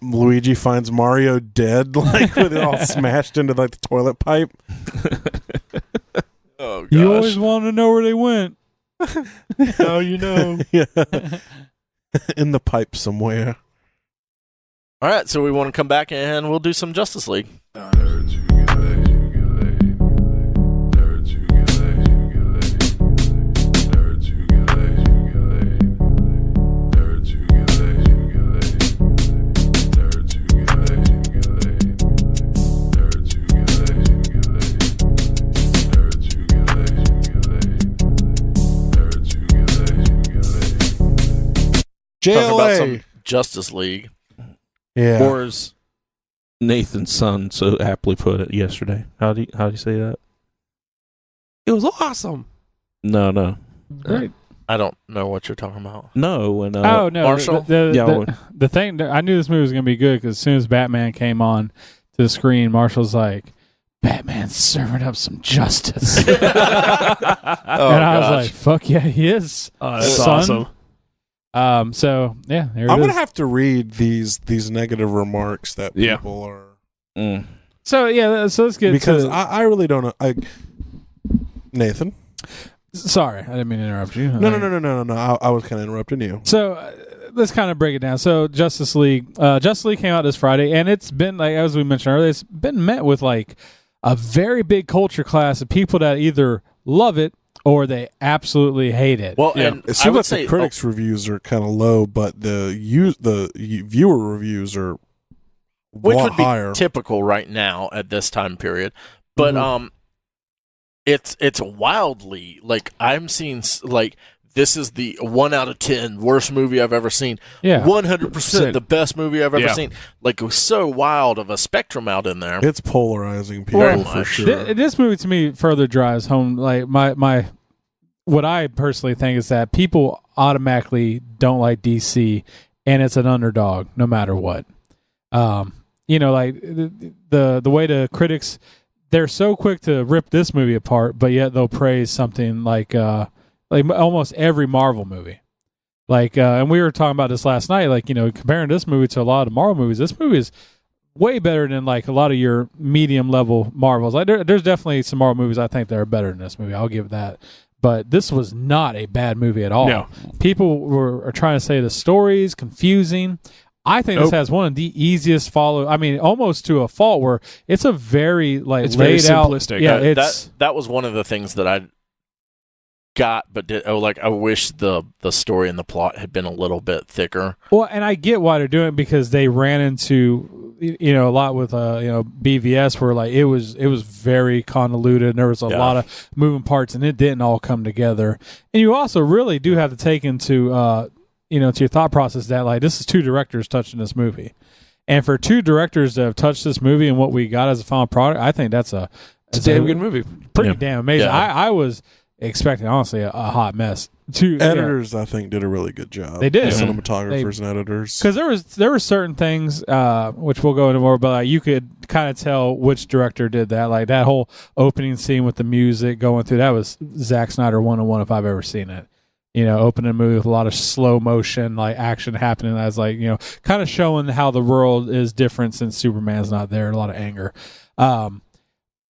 Luigi finds Mario dead, like with it all smashed into like the toilet pipe. oh, gosh. You always want to know where they went. Now you know. Yeah. In the pipe somewhere. All right, so we want to come back and we'll do some Justice League. Nerds, talking about JLA. some Justice League. Yeah. Or as Nathan's son so aptly put it yesterday. How do you say that? It was awesome. No. Great. I don't know what you're talking about. No, and Oh no, Marshall? The thing I knew this movie was gonna be good because as soon as Batman came on to the screen, Marshall's like, "Batman's serving up some justice," Oh, and I was like, "Fuck yeah, he is." That's Son. awesome. So yeah, there I'm it gonna is. have to read these negative remarks that Yeah. people are So yeah, so let's get because to. I really don't know. Nathan, Sorry, I didn't mean to interrupt you. no. I was kind of interrupting you. So let's kind of break it down. So Justice League came out this Friday, and it's been like as we mentioned earlier, it's been met with like a very big culture class of people that either love it or they absolutely hate it. Well, Yeah. and It I seems would like say the critics' reviews are kind of low, but the viewer reviews are which a lot would be higher. typical right now at this time period. But it's wildly like I'm seeing like this is the 1 out of 10 worst movie I've ever seen. Yeah. 100% the best movie I've ever Yeah. seen. Like it was so wild of a spectrum out in there. It's polarizing people Very for much. sure. This movie to me further drives home like my what I personally think is that people automatically don't like DC and it's an underdog no matter what. Like the way the critics they're so quick to rip this movie apart, but yet they'll praise something like almost every Marvel movie. And we were talking about this last night, comparing this movie to a lot of Marvel movies, this movie is way better than like a lot of your medium level Marvels. Like there's definitely some Marvel movies I think that are better than this movie. I'll give that. But this was not a bad movie at all. No. People are trying to say the story's confusing. I think this has one of the easiest follow. I mean, almost to a fault where it's a very It's laid very out. simplistic. Yeah, it's that was one of the things that I got, but I wish the story and the plot had been a little bit thicker. well, and I get why they're doing it because they ran into a lot with BVS where like it was very convoluted and there was a lot of moving parts and it didn't all come together. And you also really do have to take into to your thought process that like this is two directors touching this movie, and for two directors to have touched this movie and what we got as a final product, I think it's a damn good movie. pretty damn amazing. Yeah. I was expecting honestly a hot mess. Two Editors, I think, did a really good job. They did. Cinematographers and editors. because there were certain things which we'll go into more, but like, you could kind of tell which director did that. Like that whole opening scene with the music going through, that was Zack Snyder 101 if I've ever seen it. Opening a movie with a lot of slow motion, like action happening as like, kind of showing how the world is different since Superman's not there. A lot of anger.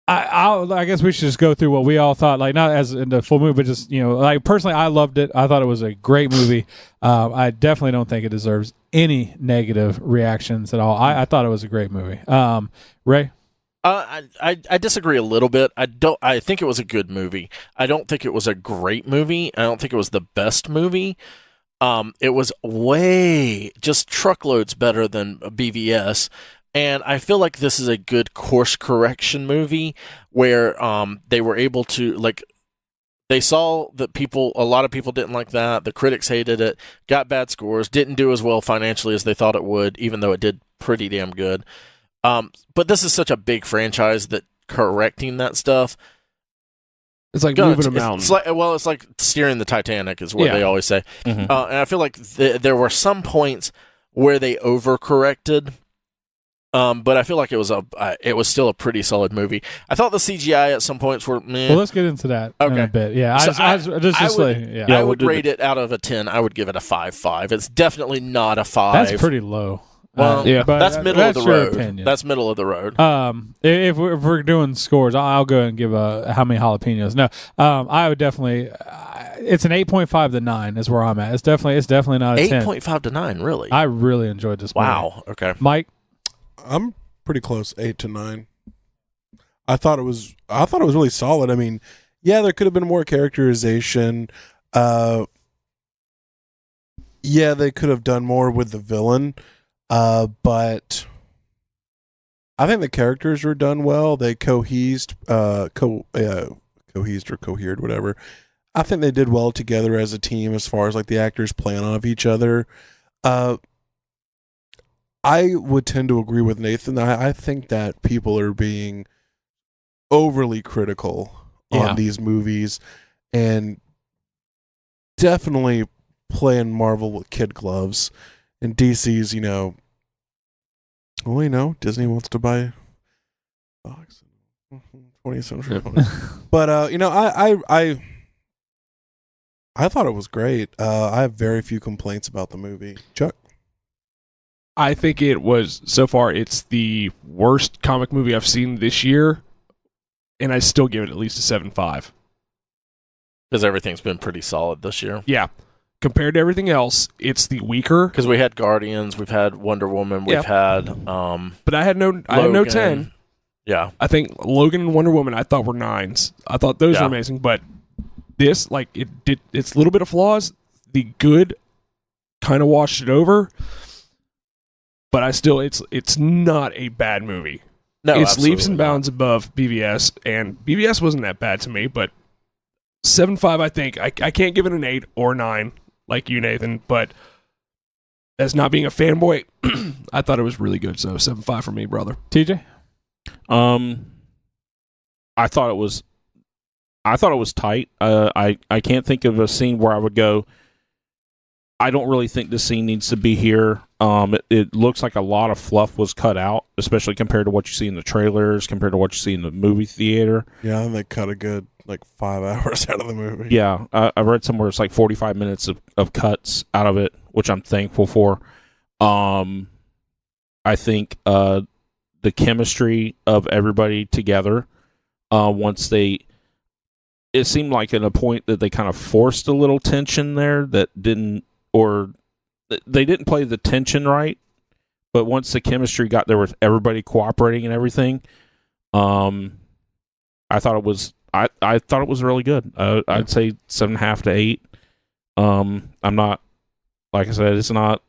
I guess we should just go through what we all thought, like not as in the full movie, but just, like personally, I loved it. I thought it was a great movie. I definitely don't think it deserves any negative reactions at all. I thought it was a great movie. Ray? I disagree a little bit. I think it was a good movie. I don't think it was a great movie. I don't think it was the best movie. It was just truckloads better than BVS. And I feel like this is a good course correction movie where they were able to, like, they saw that a lot of people didn't like that. The critics hated it, got bad scores, didn't do as well financially as they thought it would, even though it did pretty damn good. But this is such a big franchise that correcting that stuff, It's like moving a mountain. It's like steering the Titanic is what they always say. Mhm. And I feel like there were some points where they overcorrected. But I feel like it was still a pretty solid movie. I thought the CGI at some points were meh. Well, let's get into that in a bit. Yeah, So I I would rate it out of a 10. I would give it a 5.5. It's definitely not a 5. That's pretty low. Well, yeah. but that's middle of the your road. opinion. That's middle of the road. If we're doing scores, I'll go ahead and give how many jalapenos. No, I would definitely. It's an 8.5 to 9 is where I'm at. It's definitely not a 10. 8.5 to 9, really? I really enjoyed this movie. Wow. Okay. Mike. I'm pretty close, 8 to 9. I thought it was really solid. I mean, yeah, there could have been more characterization. Yeah, they could have done more with the villain. But I think the characters were done well. They cohesed or cohered, whatever. I think they did well together as a team as far as like the actors playing off each other. I would tend to agree with Nathan. I think that people are being overly critical on these movies and definitely playing Marvel with kid gloves. And DC's, Disney wants to buy Fox 20th Century. But, I thought it was great. I have very few complaints about the movie. Chuck? I think so far, it's the worst comic movie I've seen this year, and I still give it at least a 7.5. Because everything's been pretty solid this year. Yeah. Compared to everything else, it's the weaker. Because we had Guardians, we've had Wonder Woman, we've had but I had no 10. Yeah. I think Logan and Wonder Woman I thought were 9s. I thought those were amazing, but this, it's a little bit of flaws. The good kind of washed it over. But it's not a bad movie. No, it's leaps and bounds above BVS, and BVS wasn't that bad to me, but 7.5, I think. I can't give it an 8 or 9 like you, Nathan, but as not being a fanboy, I thought it was really good, so 7.5 for me, brother. TJ? I thought it was tight. I can't think of a scene where I would go, I don't really think this scene needs to be here. It looks like a lot of fluff was cut out, especially compared to what you see in the trailers, compared to what you see in the movie theater. Yeah, and they cut a good 5 hours out of the movie. Yeah, I read somewhere it's 45 minutes of cuts out of it, which I'm thankful for. I think the chemistry of everybody together, it seemed like at a point that they kind of forced a little tension there that didn't, or they didn't play the tension right, but once the chemistry got there with everybody cooperating and everything, I thought it was really good. I'd say 7.5 to 8. I'm not, like I said, it's a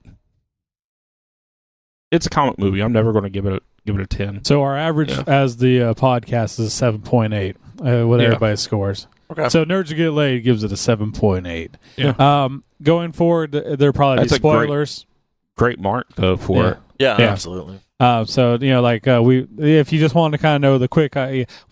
comic movie. I'm never going to give it a 10. So our average as the podcast is 7.8. What everybody scores. Okay. So Nerds Get Laid gives it a 7.8. Yeah. Going forward, there'll probably be spoilers. Great mark though for it. Yeah, absolutely. So if you just want to kind of know the quick,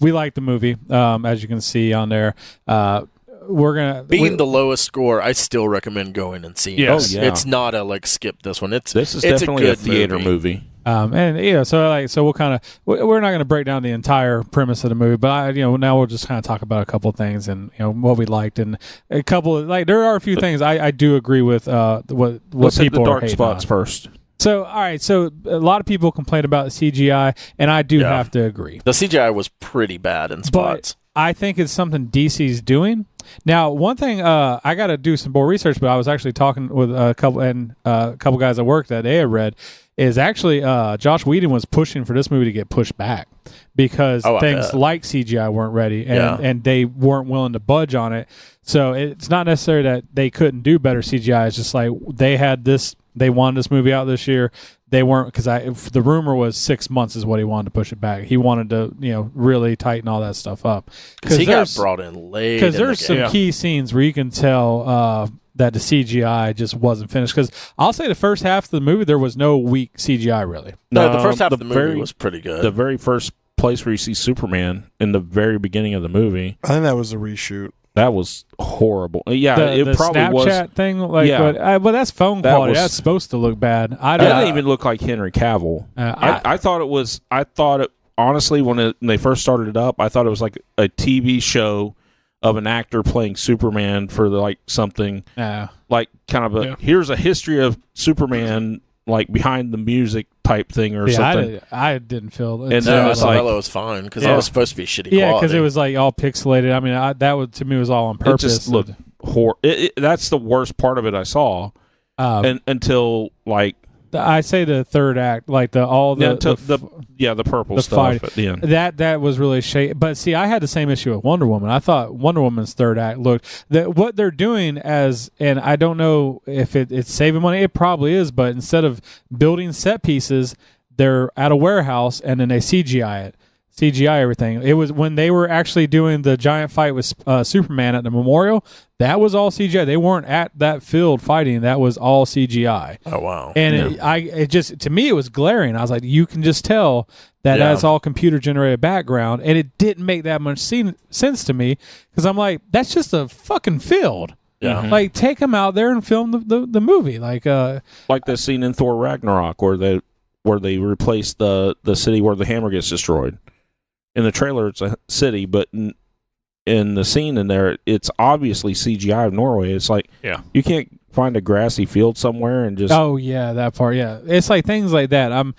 we like the movie. As you can see on there, we're gonna the lowest score. I still recommend going and seeing. Yes. it. Oh, yeah. It's not a skip this one. This is definitely a good theater movie. so we'll kind of we're not going to break down the entire premise of the movie, but now we'll just kind of talk about a couple of things and what we liked and a couple of there are a few things I do agree with what Let's hit people the are dark hating spots on. first. So all right, so a lot of people complain about CGI, and I do have to agree. The CGI was pretty bad in spots. But I think it's something DC's doing. Now, one thing I got to do some more research, but I was actually talking with a couple guys at work that they had read is actually Josh Whedon was pushing for this movie to get pushed back because things like CGI weren't ready and they weren't willing to budge on it. So it's not necessarily that they couldn't do better CGI. It's just like they wanted this movie out this year. They weren't, because the rumor was 6 months is what he wanted to push it back. He wanted to, really tighten all that stuff up. Because he got brought in late. Because there's some key scenes where you can tell that the CGI just wasn't finished. Because I'll say the first half of the movie, there was no weak CGI, really. No, the first half of the movie was pretty good. The very first place where you see Superman in the very beginning of the movie. I think that was a reshoot. That was horrible. Yeah, it probably Snapchat was. Snapchat thing, but that's phone quality. That's supposed to look bad. That didn't even look like Henry Cavill. I thought it was. I thought it honestly when they first started it up. I thought it was like a TV show of an actor playing Superman for something like kind of here's a history of Superman like behind the music type thing or something. I didn't feel it. And then it was fine because it was supposed to be shitty quality. Yeah, because it was all pixelated. I mean, that to me was all on purpose. It just looked horrible. That's the worst part of it I saw. Until I say the third act, the purple the stuff fight. at the end. That was really shady. But see, I had the same issue with Wonder Woman. I thought Wonder Woman's third act looked what they're doing and I don't know if it's saving money. It probably is, but instead of building set pieces, they're at a warehouse and then they CGI it. CGI everything. It was when they were actually doing the giant fight with Superman at the memorial. That was all CGI. They weren't at that field fighting. That was all CGI. Oh wow! And it just to me it was glaring. I was like, you can just tell that that's all computer generated background, and it didn't make that much sense to me because I'm like, that's just a fucking field. Yeah. Like take them out there and film the movie. Like the scene in Thor Ragnarok where they replaced the city where the hammer gets destroyed. In the trailer, it's a city, but in the scene in there, it's obviously CGI of Norway. It's like you can't find a grassy field somewhere and just that part. Yeah, it's like things like that. I'm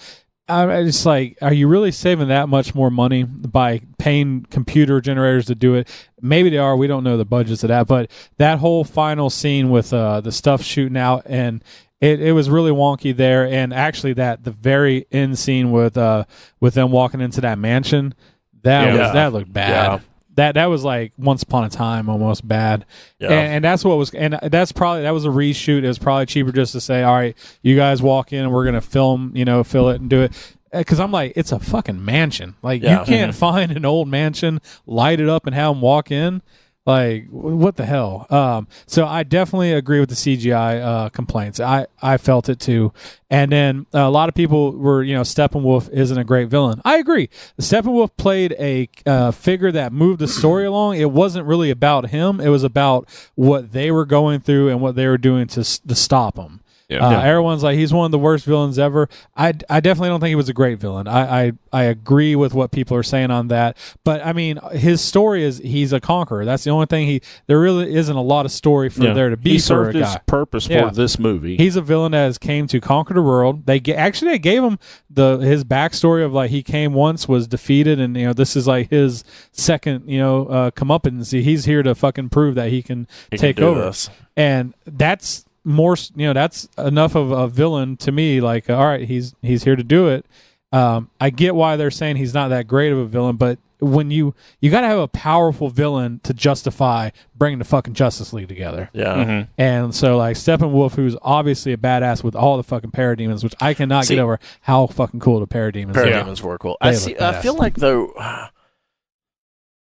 just like, are you really saving that much more money by paying computer generators to do it? Maybe they are. We don't know the budgets of that, but that whole final scene with the stuff shooting out and. It was really wonky there, and actually the very end scene with them walking into that mansion, that looked bad. Yeah. That was like Once Upon a Time almost bad. Yeah. And that's what was, and that was a reshoot. It was probably cheaper just to say, all right, you guys walk in, we're gonna film, fill it and do it. Because I'm like, it's a fucking mansion. Like you can't find an old mansion, light it up, and have them walk in. Like, what the hell? So I definitely agree with the CGI complaints. I felt it too. And then a lot of people were, Steppenwolf isn't a great villain. I agree. Steppenwolf played a figure that moved the story along. It wasn't really about him. It was about what they were going through and what they were doing to stop him. Everyone's like, he's one of the worst villains ever. I definitely don't think he was a great villain. I agree with what people are saying on that. But I mean, his story is he's a conqueror. That's the only thing there really isn't a lot of story for there to be he for a guy. He served his purpose for this movie. He's a villain that has came to conquer the world. They gave him his backstory of like he came once, was defeated, and this is like his second comeuppance. He's here to fucking prove that he can take over. This. And that's more, that's enough of a villain to me. Like, all right, he's here to do it. I get why they're saying he's not that great of a villain, but when you got to have a powerful villain to justify bringing the fucking Justice League together. Yeah. Mm-hmm. And so like Steppenwolf, who's obviously a badass with all the fucking parademons, which I cannot get over how fucking cool the parademons are. Parademons were cool. I feel like though.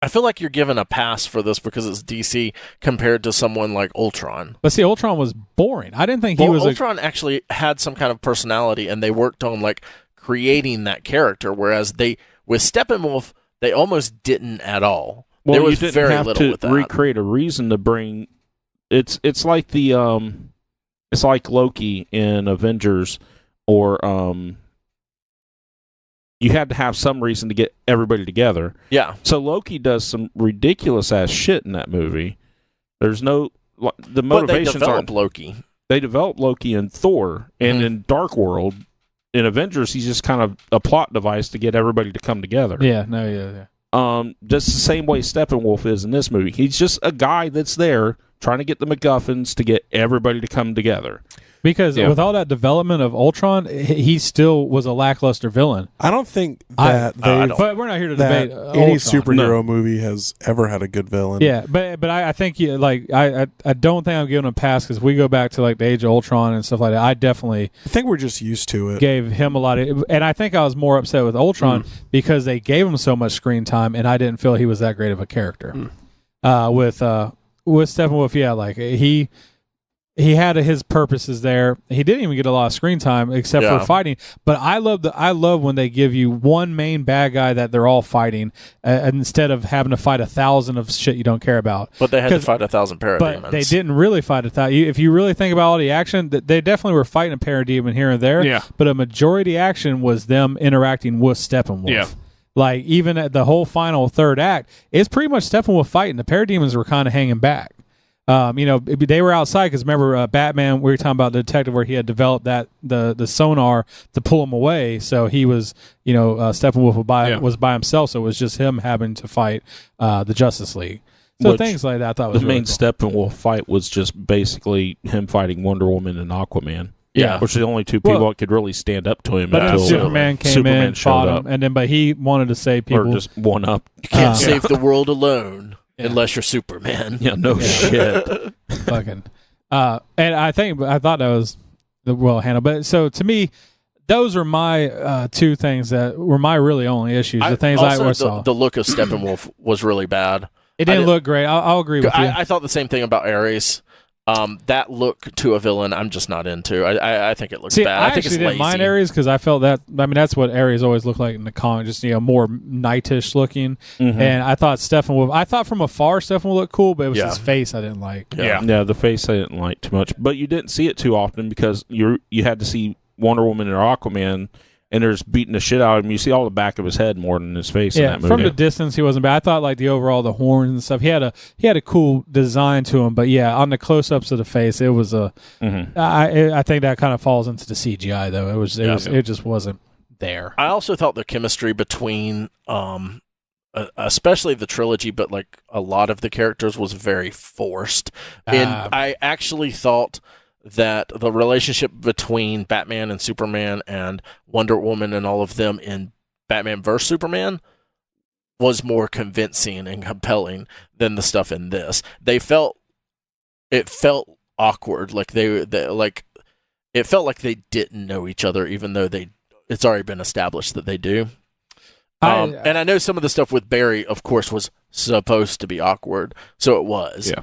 I feel like you're given a pass for this because it's DC compared to someone like Ultron. But see, Ultron was boring. I didn't think Ultron actually had some kind of personality, and they worked on like creating that character. Whereas with Steppenwolf, they almost didn't at all. Well, there was you didn't very have little to with that. recreate a reason to bring. It's like it's like Loki in Avengers, or you had to have some reason to get everybody together. Yeah. So Loki does some ridiculous ass shit in that movie. There's no the motivations but they develop Loki. They developed Loki in Thor and in Dark World. In Avengers, he's just kind of a plot device to get everybody to come together. Yeah. Just the same way Steppenwolf is in this movie. He's just a guy that's there trying to get the MacGuffins to get everybody to come together. Because with all that development of Ultron, he still was a lackluster villain. I don't think that but we're not here to debate any Ultron. superhero movie has ever had a good villain. Yeah, but I think I don't think I'm giving him a pass because we go back to like the Age of Ultron and stuff like that. I think we're just used to it. Gave him a lot of, and I think I was more upset with Ultron because they gave him so much screen time, and I didn't feel he was that great of a character. With Steppenwolf, like he had his purposes there. He didn't even get a lot of screen time except for fighting. But I love when they give you one main bad guy that they're all fighting instead of having to fight 1,000 of shit you don't care about. But they had to fight 1,000 parademons. But they didn't really fight 1,000. If you really think about all the action, they definitely were fighting a parademon here and there. Yeah. But a majority action was them interacting with Steppenwolf. Yeah. Like even at the whole final third act, it's pretty much Steppenwolf fighting. The parademons were kind of hanging back. They were outside because remember Batman, we were talking about the detective where he had developed that the sonar to pull him away. So he was, Steppenwolf was by himself. So it was just him having to fight the Justice League. So things like that I thought was the really main cool. Steppenwolf fight was just basically him fighting Wonder Woman and Aquaman. Yeah. Which are the only two people that could really stand up to him but until Superman came in, fought him, and then but he wanted to save people. Or just one up. You can't save the world alone. Unless you're Superman. Yeah, no shit. Fucking. And I thought that was well handled. But so to me, those are my two things that were my really only issues. The things also, I saw. The look of Steppenwolf was really bad. It didn't look great. I'll agree with you. I thought the same thing about Ares. That look to a villain, I'm just not into. I think it looks bad. I think actually it's didn't lazy. mind Ares because I felt that. I mean, that's what Ares always looked like in the comic, just more knightish looking. Mm-hmm. And I thought Steppenwolf. I thought from afar Steppenwolf looked cool, but it was his face I didn't like. Yeah, the face I didn't like too much, but you didn't see it too often because you had to see Wonder Woman or Aquaman. And they're just beating the shit out of him. You see all the back of his head more than his face in that movie. From the distance, he wasn't bad. I thought like the horns and stuff. He had a cool design to him, but on the close-ups of the face, it was a. Mm-hmm. I think that kind of falls into the CGI though. It just wasn't there. I also thought the chemistry between, especially the trilogy, but like a lot of the characters was very forced. And I actually thought that the relationship between Batman and Superman and Wonder Woman and all of them in Batman vs. Superman was more convincing and compelling than the stuff in this. It felt awkward, like it felt like they didn't know each other, even though it's already been established that they do. And I know some of the stuff with Barry, of course, was supposed to be awkward, so it was. Yeah.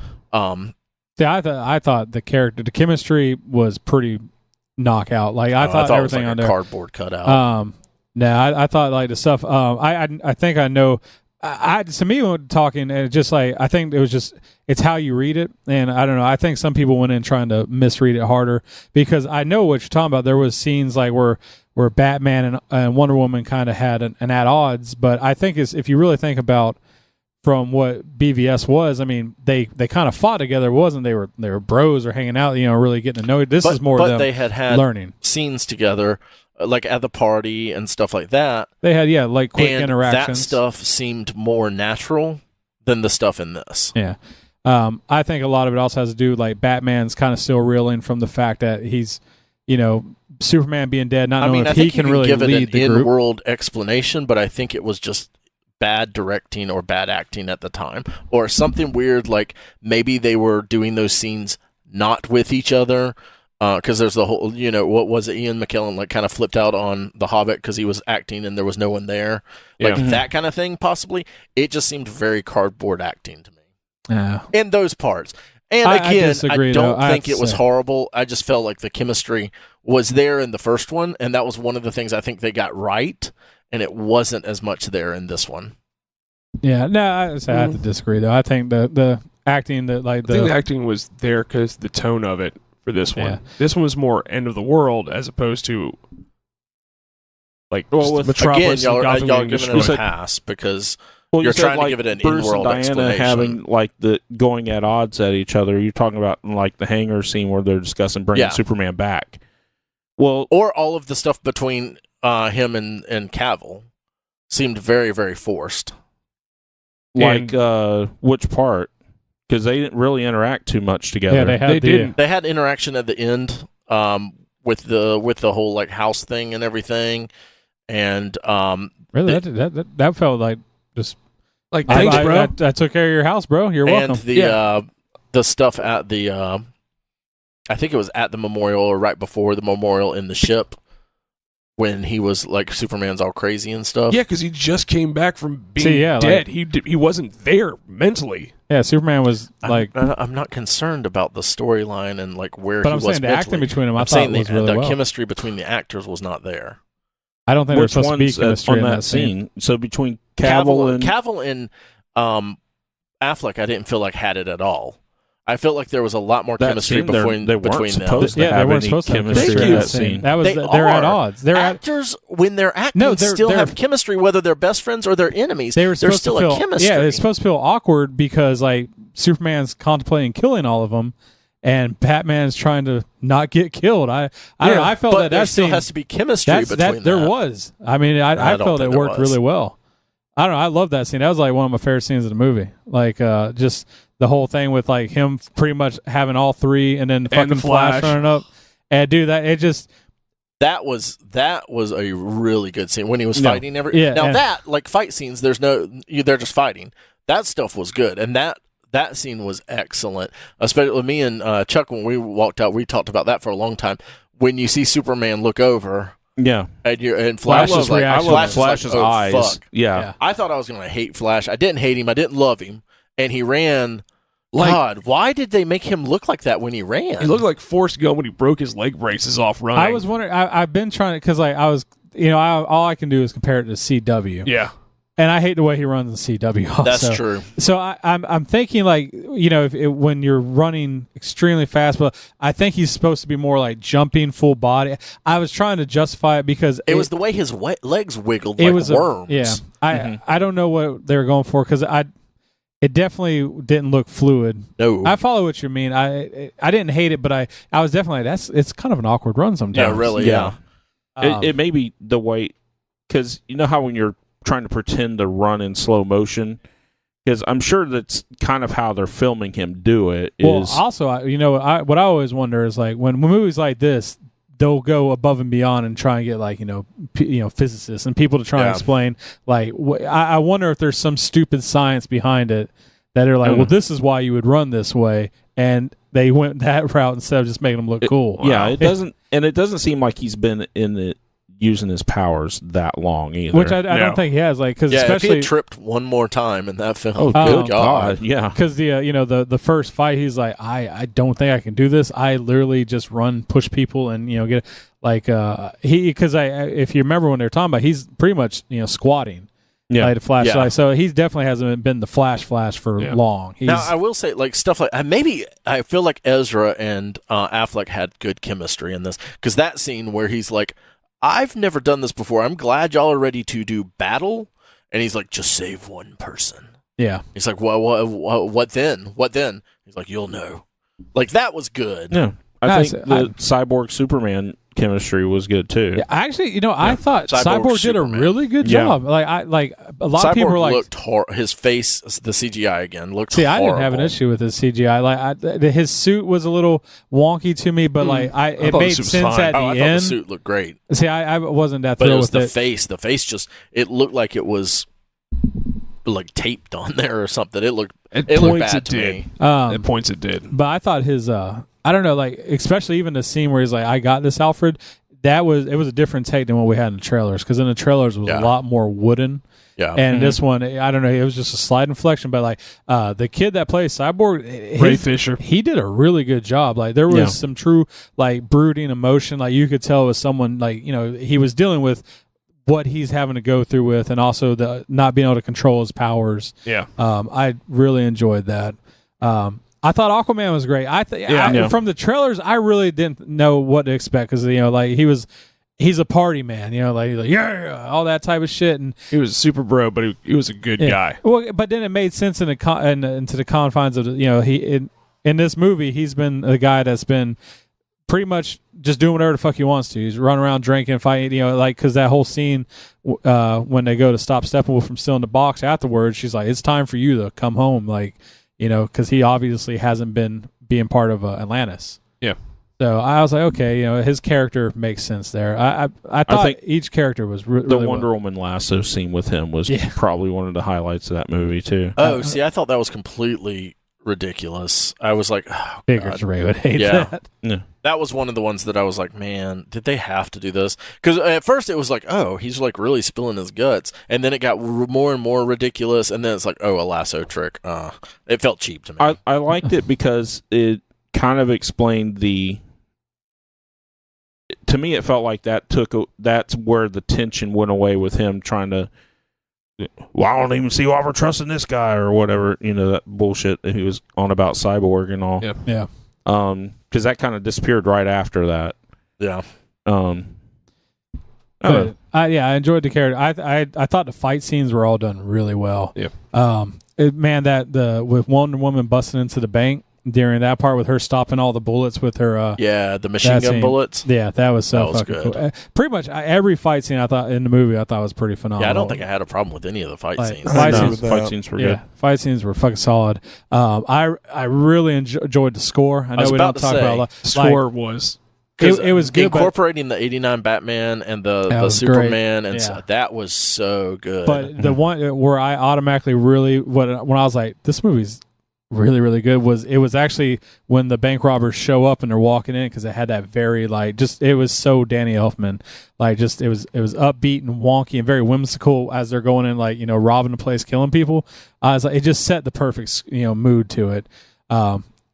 I thought the chemistry was pretty knockout. Like I thought everything it was like on a there. Cardboard cutout. I thought like the stuff. I think I know. To me, when talking, it just like I think it was just it's how you read it, and I don't know. I think some people went in trying to misread it harder because I know what you're talking about. There was scenes like where Batman and Wonder Woman kind of had an at odds, but I think if you really think about from what BVS was, I mean, they kind of fought together. It wasn't they were bros or hanging out, really getting to know it. This is more but them they had learning scenes together, like at the party and stuff like that. They had like quick and interactions. That stuff seemed more natural than the stuff in this. Yeah. I think a lot of it also has to do like Batman's kind of still reeling from the fact that he's, Superman being dead, not knowing if he can really give it lead an the group. in-world explanation, but I think it was just bad directing or bad acting at the time, or something weird like maybe they were doing those scenes not with each other because there's the whole what was it, Ian McKellen like kind of flipped out on the Hobbit because he was acting and there was no one there, like that kind of thing. Possibly it just seemed very cardboard acting to me in those parts. And again, I don't think it was horrible. I just felt like the chemistry was there in the first one, and that was one of the things I think they got right. And it wasn't as much there in this one. Yeah, no, I have to disagree though. I think the acting I think the acting was there because the tone of it for this one. Yeah. This one was more end of the world as opposed to like with Metropolis. Again, and y'all Gotham giving it a pass because you're trying to give it an Bruce in-world and Diana explanation. having like the going at odds at each other. You're talking about like the hangar scene where they're discussing bringing Superman back. Well, or all of the stuff between him and Cavill seemed very, very forced. Like which part? Because they didn't really interact too much together. Yeah, They had interaction at the end with the whole like house thing and everything, and really that felt like just like thanks, bro. I took care of your house, bro. You're welcome. And the stuff at the I think it was at the memorial or right before the memorial in the ship. When he was like Superman's all crazy and stuff. Yeah, because he just came back from being dead. He wasn't there mentally. Yeah, Superman was like. I'm not concerned about the storyline and like where but he I'm was saying the mentally. acting between them. I I'm thought saying was really the well. chemistry between the actors was not there. I don't think there's supposed to be Which chemistry on in that scene. So between Cavill and Affleck, I didn't feel like had it at all. I felt like there was a lot more chemistry between them. To they have weren't any supposed to have chemistry chemistry in in that that scene. scene. That was they're at odds. Actors when they're acting still have chemistry, whether they're best friends or they're enemies. There's still a chemistry. Yeah, it's supposed to feel awkward because like Superman's contemplating killing all of them, and Batman's trying to not get killed. I felt but that still scene has to be chemistry between that. There was. I mean, I felt it worked really well. I don't know. I love that scene. That was like one of my favorite scenes of the movie. Like just the whole thing with like him pretty much having all three, and then the fucking Flash running up, and dude, that was a really good scene when he was fighting that like fight scenes. They're just fighting. That stuff was good, and that scene was excellent. Especially with me and Chuck when we walked out, we talked about that for a long time. When you see Superman look over Yeah. And Flash's Flash is like, reaction. I love Flash is Flash's like, oh, eyes. fuck. Yeah. I thought I was going to hate Flash. I didn't hate him. I didn't love him. And he ran. Like- God, why did they make him look like that when he ran? He looked like Forrest Gump when he broke his leg braces off running. I was wondering. I've been trying to because I was all I can do is compare it to CW. Yeah. And I hate the way he runs in CW. Also. That's true. So I'm thinking like when you're running extremely fast, but I think he's supposed to be more like jumping full body. I was trying to justify it because It was the way his legs wiggled it like was worms. Yeah, I don't know what they were going for because it definitely didn't look fluid. No. I follow what you mean. I didn't hate it, but I was definitely it's kind of an awkward run sometimes. Yeah, really, yeah. It may be the way, because you know how when you're trying to pretend to run in slow motion, because I'm sure that's kind of how they're filming him do it. Well, also, what I always wonder is like when movies like this, they'll go above and beyond and try and get like physicists and people to try and explain like I wonder if there's some stupid science behind it that are like, well, this is why you would run this way, and they went that route instead of just making them look cool. Yeah, it doesn't seem like he's been in it using his powers that long either. Which I don't think he has, like, because if he especially had tripped one more time in that film, oh, good God, yeah. Because the first fight, he's like, I don't think I can do this. I literally just run, push people, and get like because if you remember when they were talking about, he's pretty much squatting. Yeah, like the Flash. Yeah. So he definitely hasn't been the Flash for long. Now I will say, like stuff like maybe I feel like Ezra and Affleck had good chemistry in this, because that scene where he's like, I've never done this before. I'm glad y'all are ready to do battle. And he's like, just save one person. Yeah. He's like, what then? What then? He's like, you'll know. Like, that was good. Yeah. I think the Cyborg Superman chemistry was good too. Yeah, actually, I thought Cyborg did a really good Yeah. job. Like a lot Cyborg of people were like, looked his face, the CGI again looked. See, horrible. I didn't have an issue with his CGI. Like his suit was a little wonky to me, but like it thought made the suit was sense fine. at the I thought end. the suit looked great. See, I wasn't that But it thrilled was with the it. face. The face just, it looked like it was like taped on there or something. It looked bad to me. At points it did. But I thought his I don't know, like especially even the scene where he's like, I got this, Alfred. It was a different take than what we had in the trailers, because in the trailers it was a lot more wooden. Yeah. And this one, I don't know, it was just a slight inflection, but like the kid that plays Cyborg, Ray Fisher, he did a really good job. Like there was some true like brooding emotion. Like you could tell it was someone like he was dealing with what he's having to go through with, and also the not being able to control his powers. Yeah. I really enjoyed that. I thought Aquaman was great. From the trailers, I really didn't know what to expect, because like he's a party man, like all that type of shit, and he was super bro, but he was a good guy. Well, but then it made sense into the confines of he in this movie, he's been the guy that's been pretty much just doing whatever the fuck he wants to. He's running around drinking, fighting, like, because that whole scene when they go to stop Steppenwolf from stealing the box afterwards, she's like, it's time for you to come home, like, because he obviously hasn't been being part of Atlantis. Yeah. So I was like, okay, his character makes sense there. I thought think each character was really the Wonder Woman lasso scene with him was probably one of the highlights of that movie too. Oh, see, I thought that was completely ridiculous. I was like, oh, Figures Ray would hate that. Yeah. That was one of the ones that I was like, man, did they have to do this? Because at first it was like, oh, he's like really spilling his guts, and then it got more and more ridiculous, and then it's like, oh, a lasso trick. It felt cheap to me. I liked it because it kind of explained to me, it felt like that's where the tension went away with him trying to, well, I don't even see why we're trusting this guy or whatever, that bullshit that he was on about Cyborg and all. Yeah. Because that kind of disappeared right after that. Yeah. I enjoyed the character. I thought the fight scenes were all done really well. Yeah. With Wonder Woman busting into the bank during that part with her stopping all the bullets with her the machine gun bullets. Yeah, that was so fucking good. cool. Pretty much every fight scene I thought in the movie I thought was pretty phenomenal. Yeah, I don't think I had a problem with any of the fight scenes. Fight scenes were good. Fight scenes were fucking solid. I really enjoyed the score. I know we don't talk about a lot. Score was. It was good, incorporating the '89 Batman and the Superman, great. and that was so good. But the one where I automatically really when I was like, this movie's really, really good was it was actually when the bank robbers show up and they're walking in, because it had that very it was so Danny Elfman, it was upbeat and wonky and very whimsical as they're going in, robbing the place, killing people. I was like, it just set the perfect mood to it.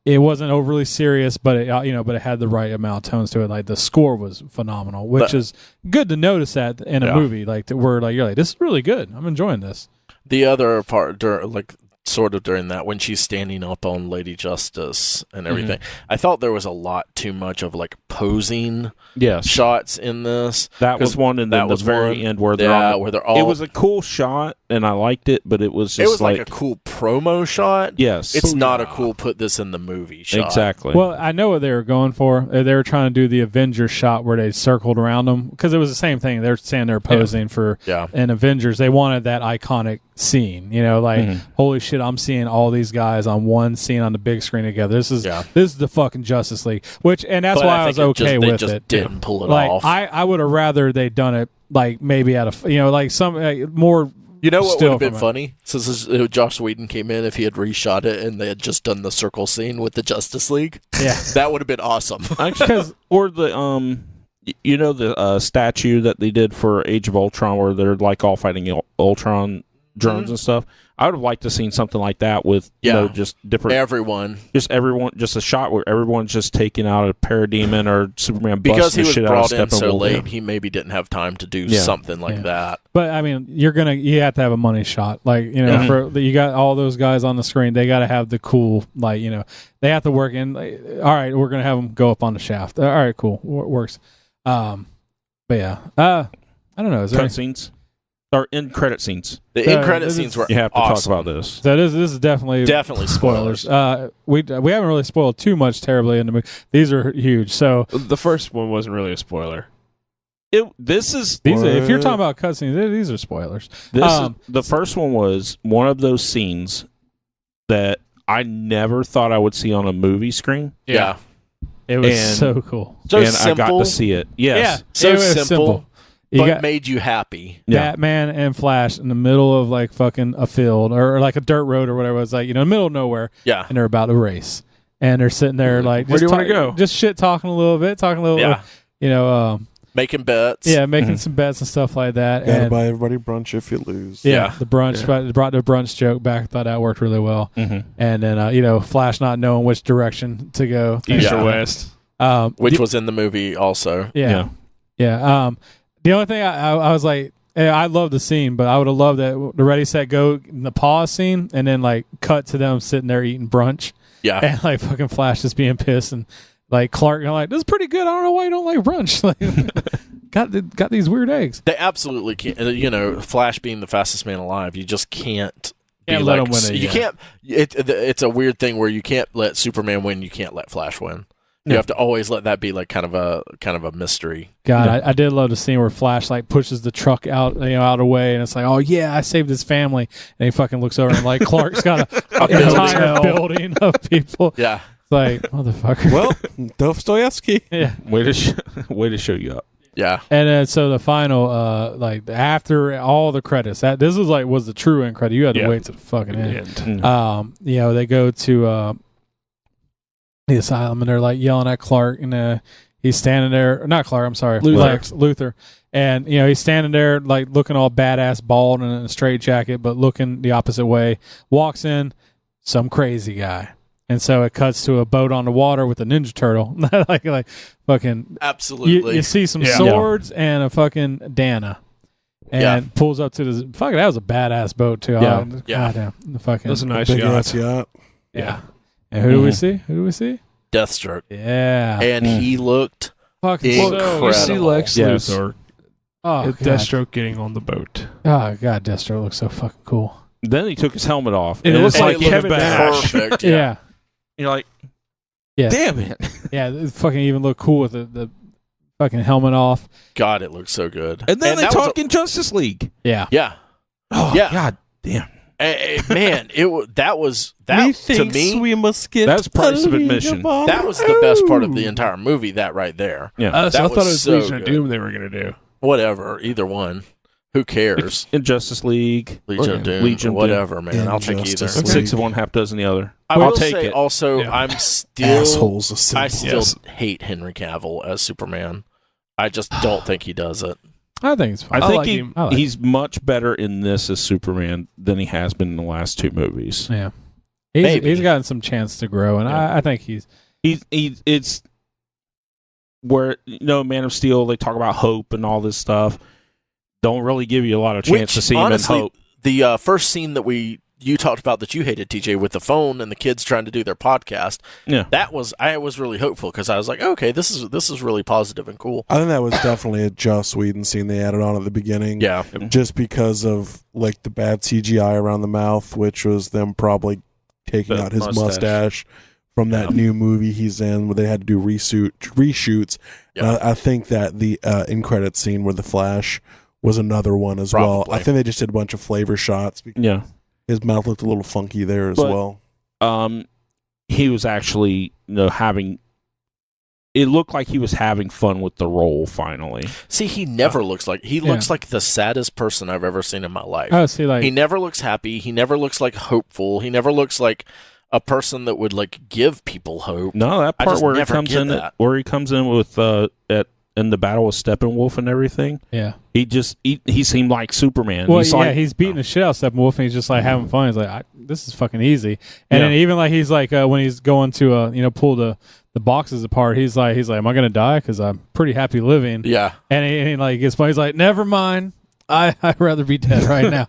It wasn't overly serious, but it had the right amount of tones to it. Like the score was phenomenal, which is good to notice that in a movie, where you're like, this is really good. I'm enjoying this. The other part, sort of during that, when she's standing up on Lady Justice and everything, I thought there was a lot too much of posing shots in this. That was one, and then the very end where they're all. It was a cool shot, and I liked it, but it was just like a cool promo shot. Yes, it's not a cool put this in the movie shot. Exactly. Well, I know what they were going for. They were trying to do the Avengers shot where they circled around them, because it was the same thing. They're saying they're posing for an Avengers. They wanted that iconic scene. Holy shit, I'm seeing all these guys on one scene on the big screen together. This is the fucking Justice League. That's why I was okay with it. They just didn't pull it off. I would have rather they done it maybe out of some more. You know what would have been funny? Since Joss Whedon came in, if he had reshot it and they had just done the circle scene with the Justice League, that would have been awesome. Or the statue that they did for Age of Ultron, where they're all fighting Ultron drones and stuff. I would have liked to seen something like that with just different everyone, just a shot where everyone's just taking out a Parademon or Superman because busting he the shit was out brought of in so late. He maybe didn't have time to do something like that. But I mean, you have to have a money shot, you got all those guys on the screen. They got to have the cool, they have to work in. All right, we're gonna have them go up on the shaft. All right, cool, works. But yeah, I don't know. Is there cutscenes? Or in credit scenes. The in credit scenes were you have to awesome. talk about this. So this is definitely spoilers. We haven't really spoiled too much terribly in the movie. These are huge. So the first one wasn't really a spoiler. If you're talking about cutscenes, these are spoilers. The first one was one of those scenes that I never thought I would see on a movie screen. Yeah. It was so cool. So simple. I got to see it. Yes. Yeah. So simple. But made you happy. Batman and Flash in the middle of fucking a field or a dirt road or whatever. It's in the middle of nowhere. Yeah. And they're about to race. And they're sitting there where do you want to go? Just shit talking a little bit, making bets. Yeah, making some bets and stuff like that. Gotta buy everybody brunch if you lose. Yeah. The brunch brought the brunch joke back. Thought that worked really well. Mm-hmm. And then Flash not knowing which direction to go. East or west. Which was in the movie also. Yeah. The only thing I was like, I love the scene, but I would have loved that the Ready Set Go in the pause scene, and then cut to them sitting there eating brunch. Yeah, and fucking Flash just being pissed, and Clark, this is pretty good. I don't know why you don't like brunch. Got these weird eggs. They absolutely can't. Flash being the fastest man alive, you just can't. Let him win it. You can't. It's a weird thing where you can't let Superman win. You can't let Flash win. You have to always let that be kind of a mystery. God, I did love the scene where Flash pushes the truck out out of the way, and it's oh yeah, I saved his family, and he fucking looks over and Clark's got an entire building of people. Yeah, it's motherfucker. Well, Dostoevsky. Yeah, way to show you up. Yeah, and then so the final, after all the credits, this was the true end credit. You had to wait to the fucking end. Mm-hmm. They go to the asylum, and they're yelling at Clark, and he's standing there. Not Clark, I'm sorry, Luthor. And he's standing there looking all badass, bald, and in a straight jacket, but looking the opposite way. Walks in some crazy guy, and so it cuts to a boat on the water with a Ninja Turtle, fucking absolutely. You see some swords and a fucking Dana. And pulls up to the fucking. That was a badass boat too. Goddamn, the fucking. That's a nice yacht. Yeah. And who do we see? Deathstroke. Yeah. And he looked fucking incredible. You see Lex Luthor. Oh, Deathstroke getting on the boat. Oh, God, Deathstroke looks so fucking cool. Then he took his helmet off. And it looks like Kevin Nash. Perfect. Yeah. You're damn it. Yeah, it fucking even looked cool with the fucking helmet off. God, it looks so good. And then they talk in Justice League. Yeah. Yeah. Oh, yeah. God damn. Man, that was to me. We must get that's price of admission. That was the best part of the entire movie. That right there. Yeah, so I thought it was so Legion of Doom they were going to do. Whatever, either one. Who cares? In Justice League, Legion of Doom, Legion of whatever, man. I'll take either. Injustice League. 6 of one, half dozen the other. I I'll will take say it. also, Yeah. I'm still Assholes. Of I symbols. still hate Henry Cavill as Superman. I just don't think he does it. I think it's fine. I think like him. I like he's much better in this as Superman than he has been in the last 2 movies. Yeah, Maybe. he's gotten some chance to grow, and Yeah. I think he's It's where, Man of Steel, they talk about hope and all this stuff. Don't really give you a lot of chance to see honestly, him in hope. The first scene that you talked about that you hated, TJ, with the phone and the kids trying to do their podcast. Yeah. I was really hopeful because I was like, okay, this is really positive and cool. I think that was definitely a Joss Whedon scene they added on at the beginning. Yeah. Just because of like the bad CGI around the mouth, which was them probably taking The out his mustache. mustache from that new movie he's in, where they had to do reshoots. Yeah. I think that the end credit scene where the Flash was another one as well. Probably. I think they just did a bunch of flavor shots. Yeah. His mouth looked a little funky there as But- well. He was actually, having. It looked like he was having fun with the role. Finally, See, he never looks like looks like the saddest person I've ever seen in my life. oh, see, like He never looks happy. He never looks like hopeful. He never looks like a person that would like give people hope. no, that I part just where he never comes get in, that. where he comes in with in the battle with Steppenwolf and everything. yeah. He seemed like Superman. Well, he's yeah, like, he's beating the shit out of Steppenwolf, and he's just like having fun. He's like, "This is fucking easy." And Yeah. then even like he's like when he's going to pull the boxes apart, he's like, "Am I gonna die? Because I'm pretty happy living." Yeah. And he like gets funny. He's like, "Never mind. I'd rather be dead right now."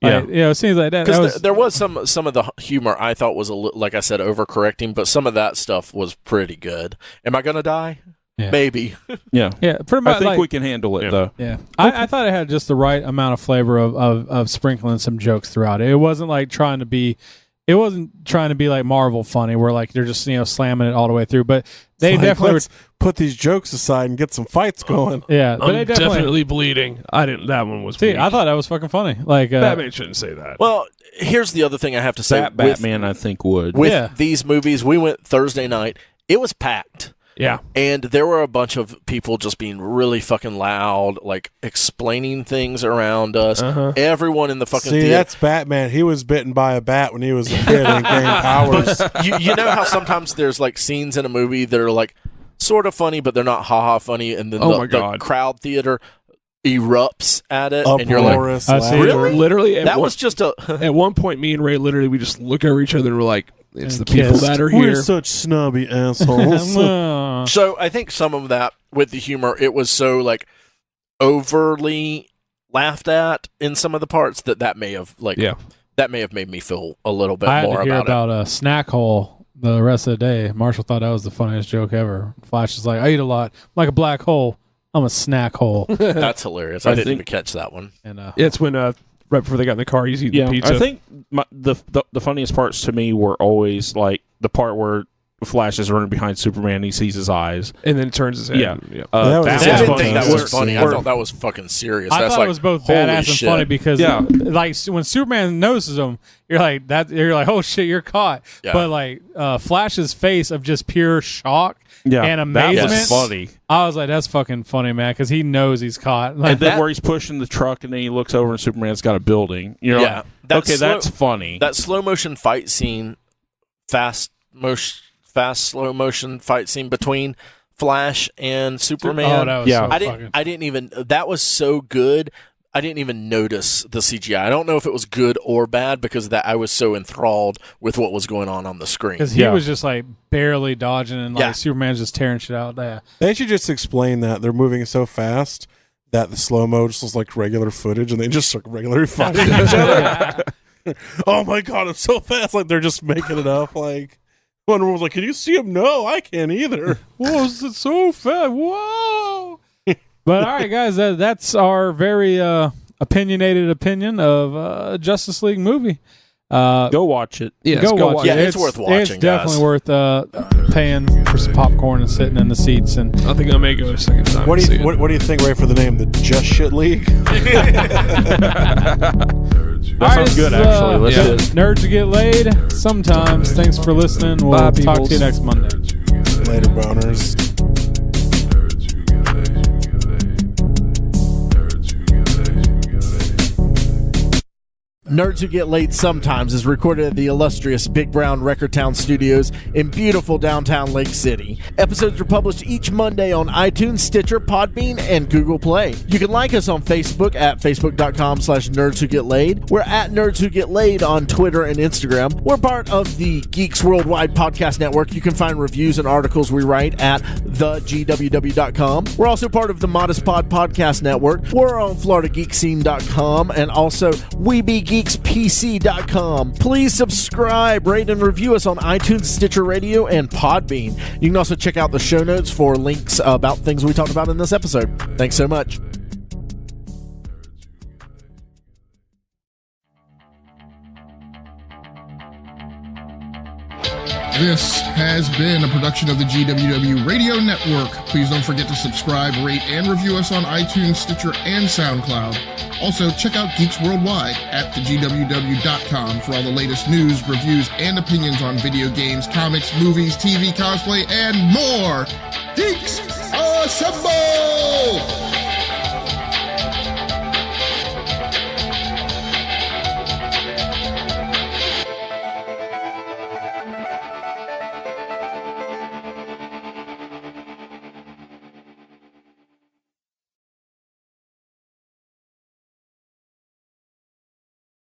Yeah. Like, it seems like that. Because was, there was some of the humor I thought was like I said, overcorrecting, but some of that stuff was pretty good. Am I gonna die? Yeah. Maybe. yeah. yeah, pretty much. I think like, we can handle it though. Yeah, I thought it had just the right amount of flavor of sprinkling some jokes throughout it. It wasn't like trying to be like Marvel funny, where like they're just slamming it all the way through. But they It's like, definitely let's put these jokes aside and get some fights going. yeah. But they I'm definitely bleeding. I didn't. That one was. see. weak. I thought that was fucking funny. Like Batman shouldn't say that. Well, here's the other thing I have to say. Batman, I think would. With Yeah. these movies, we went Thursday night. It was packed. Yeah. And there were a bunch of people just being really fucking loud, like explaining things around us. Everyone in the fucking See, theater. that's Batman. He was bitten by a bat when he was a kid and gained powers. you know how sometimes there's like scenes in a movie that are like sort of funny, but they're not ha-ha funny, and then Oh the my God. crowd theater erupts at it, and you're like, Uproarious I see. laughter. really? Literally, at that one, was just a... at one point, me and Ray literally we just look over each other and we're like, "It's And the people kissed. that are We're here." such snobby assholes. So I think some of that with the humor, it was so like overly laughed at in some of the parts that may have like that may have made me feel a little bit I had more to hear about it. about a snack hole the rest of the day. Marshall thought that was the funniest joke ever. Flash is like, "I eat a lot, I'm like a black hole. I'm a snack hole." That's hilarious. I didn't think- even catch that one. And It's when right before they got in the car, he's eating Yeah, the pizza. I think the funniest parts to me were always like the part where Flash is running behind Superman and he sees his eyes. and then turns his head. Yeah. Yeah. That was- That See, I was didn't funny. think that Where- was funny. I where- thought that was fucking serious. I That's thought like, it was both holy badass and shit. funny because, Yeah. like, when Superman notices him, you're like, "Oh shit, you're caught." Yeah. But like, Flash's face of just pure shock Yeah, and that amazement. was funny. I was like, "That's fucking funny, man," because he knows he's caught. Like, And then that- where he's pushing the truck and then he looks over and Superman's got a building. You're Yeah. like, That okay, slow- that's funny. That slow motion fight scene, fast slow motion fight scene between Flash and Superman. oh, that was Yeah. so fucking. I didn't even. That was so good. I didn't even notice the CGI. I don't know if it was good or bad because of that I was so enthralled with what was going on the screen. Because he Yeah. was just like barely dodging, and like Yeah. Superman's just tearing shit out there. They should just explain that they're moving so fast that the slow mo just looks like regular footage, and they just like regularly fighting each other. Oh my god, it's so fast! Like they're just making it up. Like one woman was like, "Can you see him?" No, I can't either. Whoa, it's so fast! Whoa! But all right, guys, that's our very opinionated opinion of Justice League movie. Go watch it. Yes, go watch Yeah, it. it's worth watching, It's definitely guys. worth paying for some popcorn and sitting in the seats. And I think I may go a second time. What to do see you it. what do you think, Ray, for the name, the Just Shit League? That sounds good, actually. Let's do it. Nerds to get laid sometimes. Thanks for listening. We'll Bye, talk to peoples. you next Monday. Later, boners. Nerds Who Get Laid Sometimes is recorded at the illustrious Big Brown Record Town Studios in beautiful downtown Lake City. Episodes are published each Monday on iTunes, Stitcher, Podbean, and Google Play. You can like us on Facebook at facebook.com/Nerds Who Get Laid. We're at Nerds Who Get Laid on Twitter and Instagram. We're part of the Geeks World Wide podcast network. You can find reviews and articles we write at thegww.com. We're also part of the Modest Pod podcast network. We're on FloridaGeekscene.com and also WeBeGeeksPC.com. Please subscribe, rate, and review us on iTunes, Stitcher Radio, and Podbean. You can also check out the show notes for links about things we talked about in this episode. Thanks so much. This has been a production of the GWW Radio Network. Please don't forget to subscribe, rate, and review us on iTunes, Stitcher, and SoundCloud. Also, check out Geeks Worldwide at thegww.com for all the latest news, reviews, and opinions on video games, comics, movies, TV, cosplay, and more. Geeks Assemble!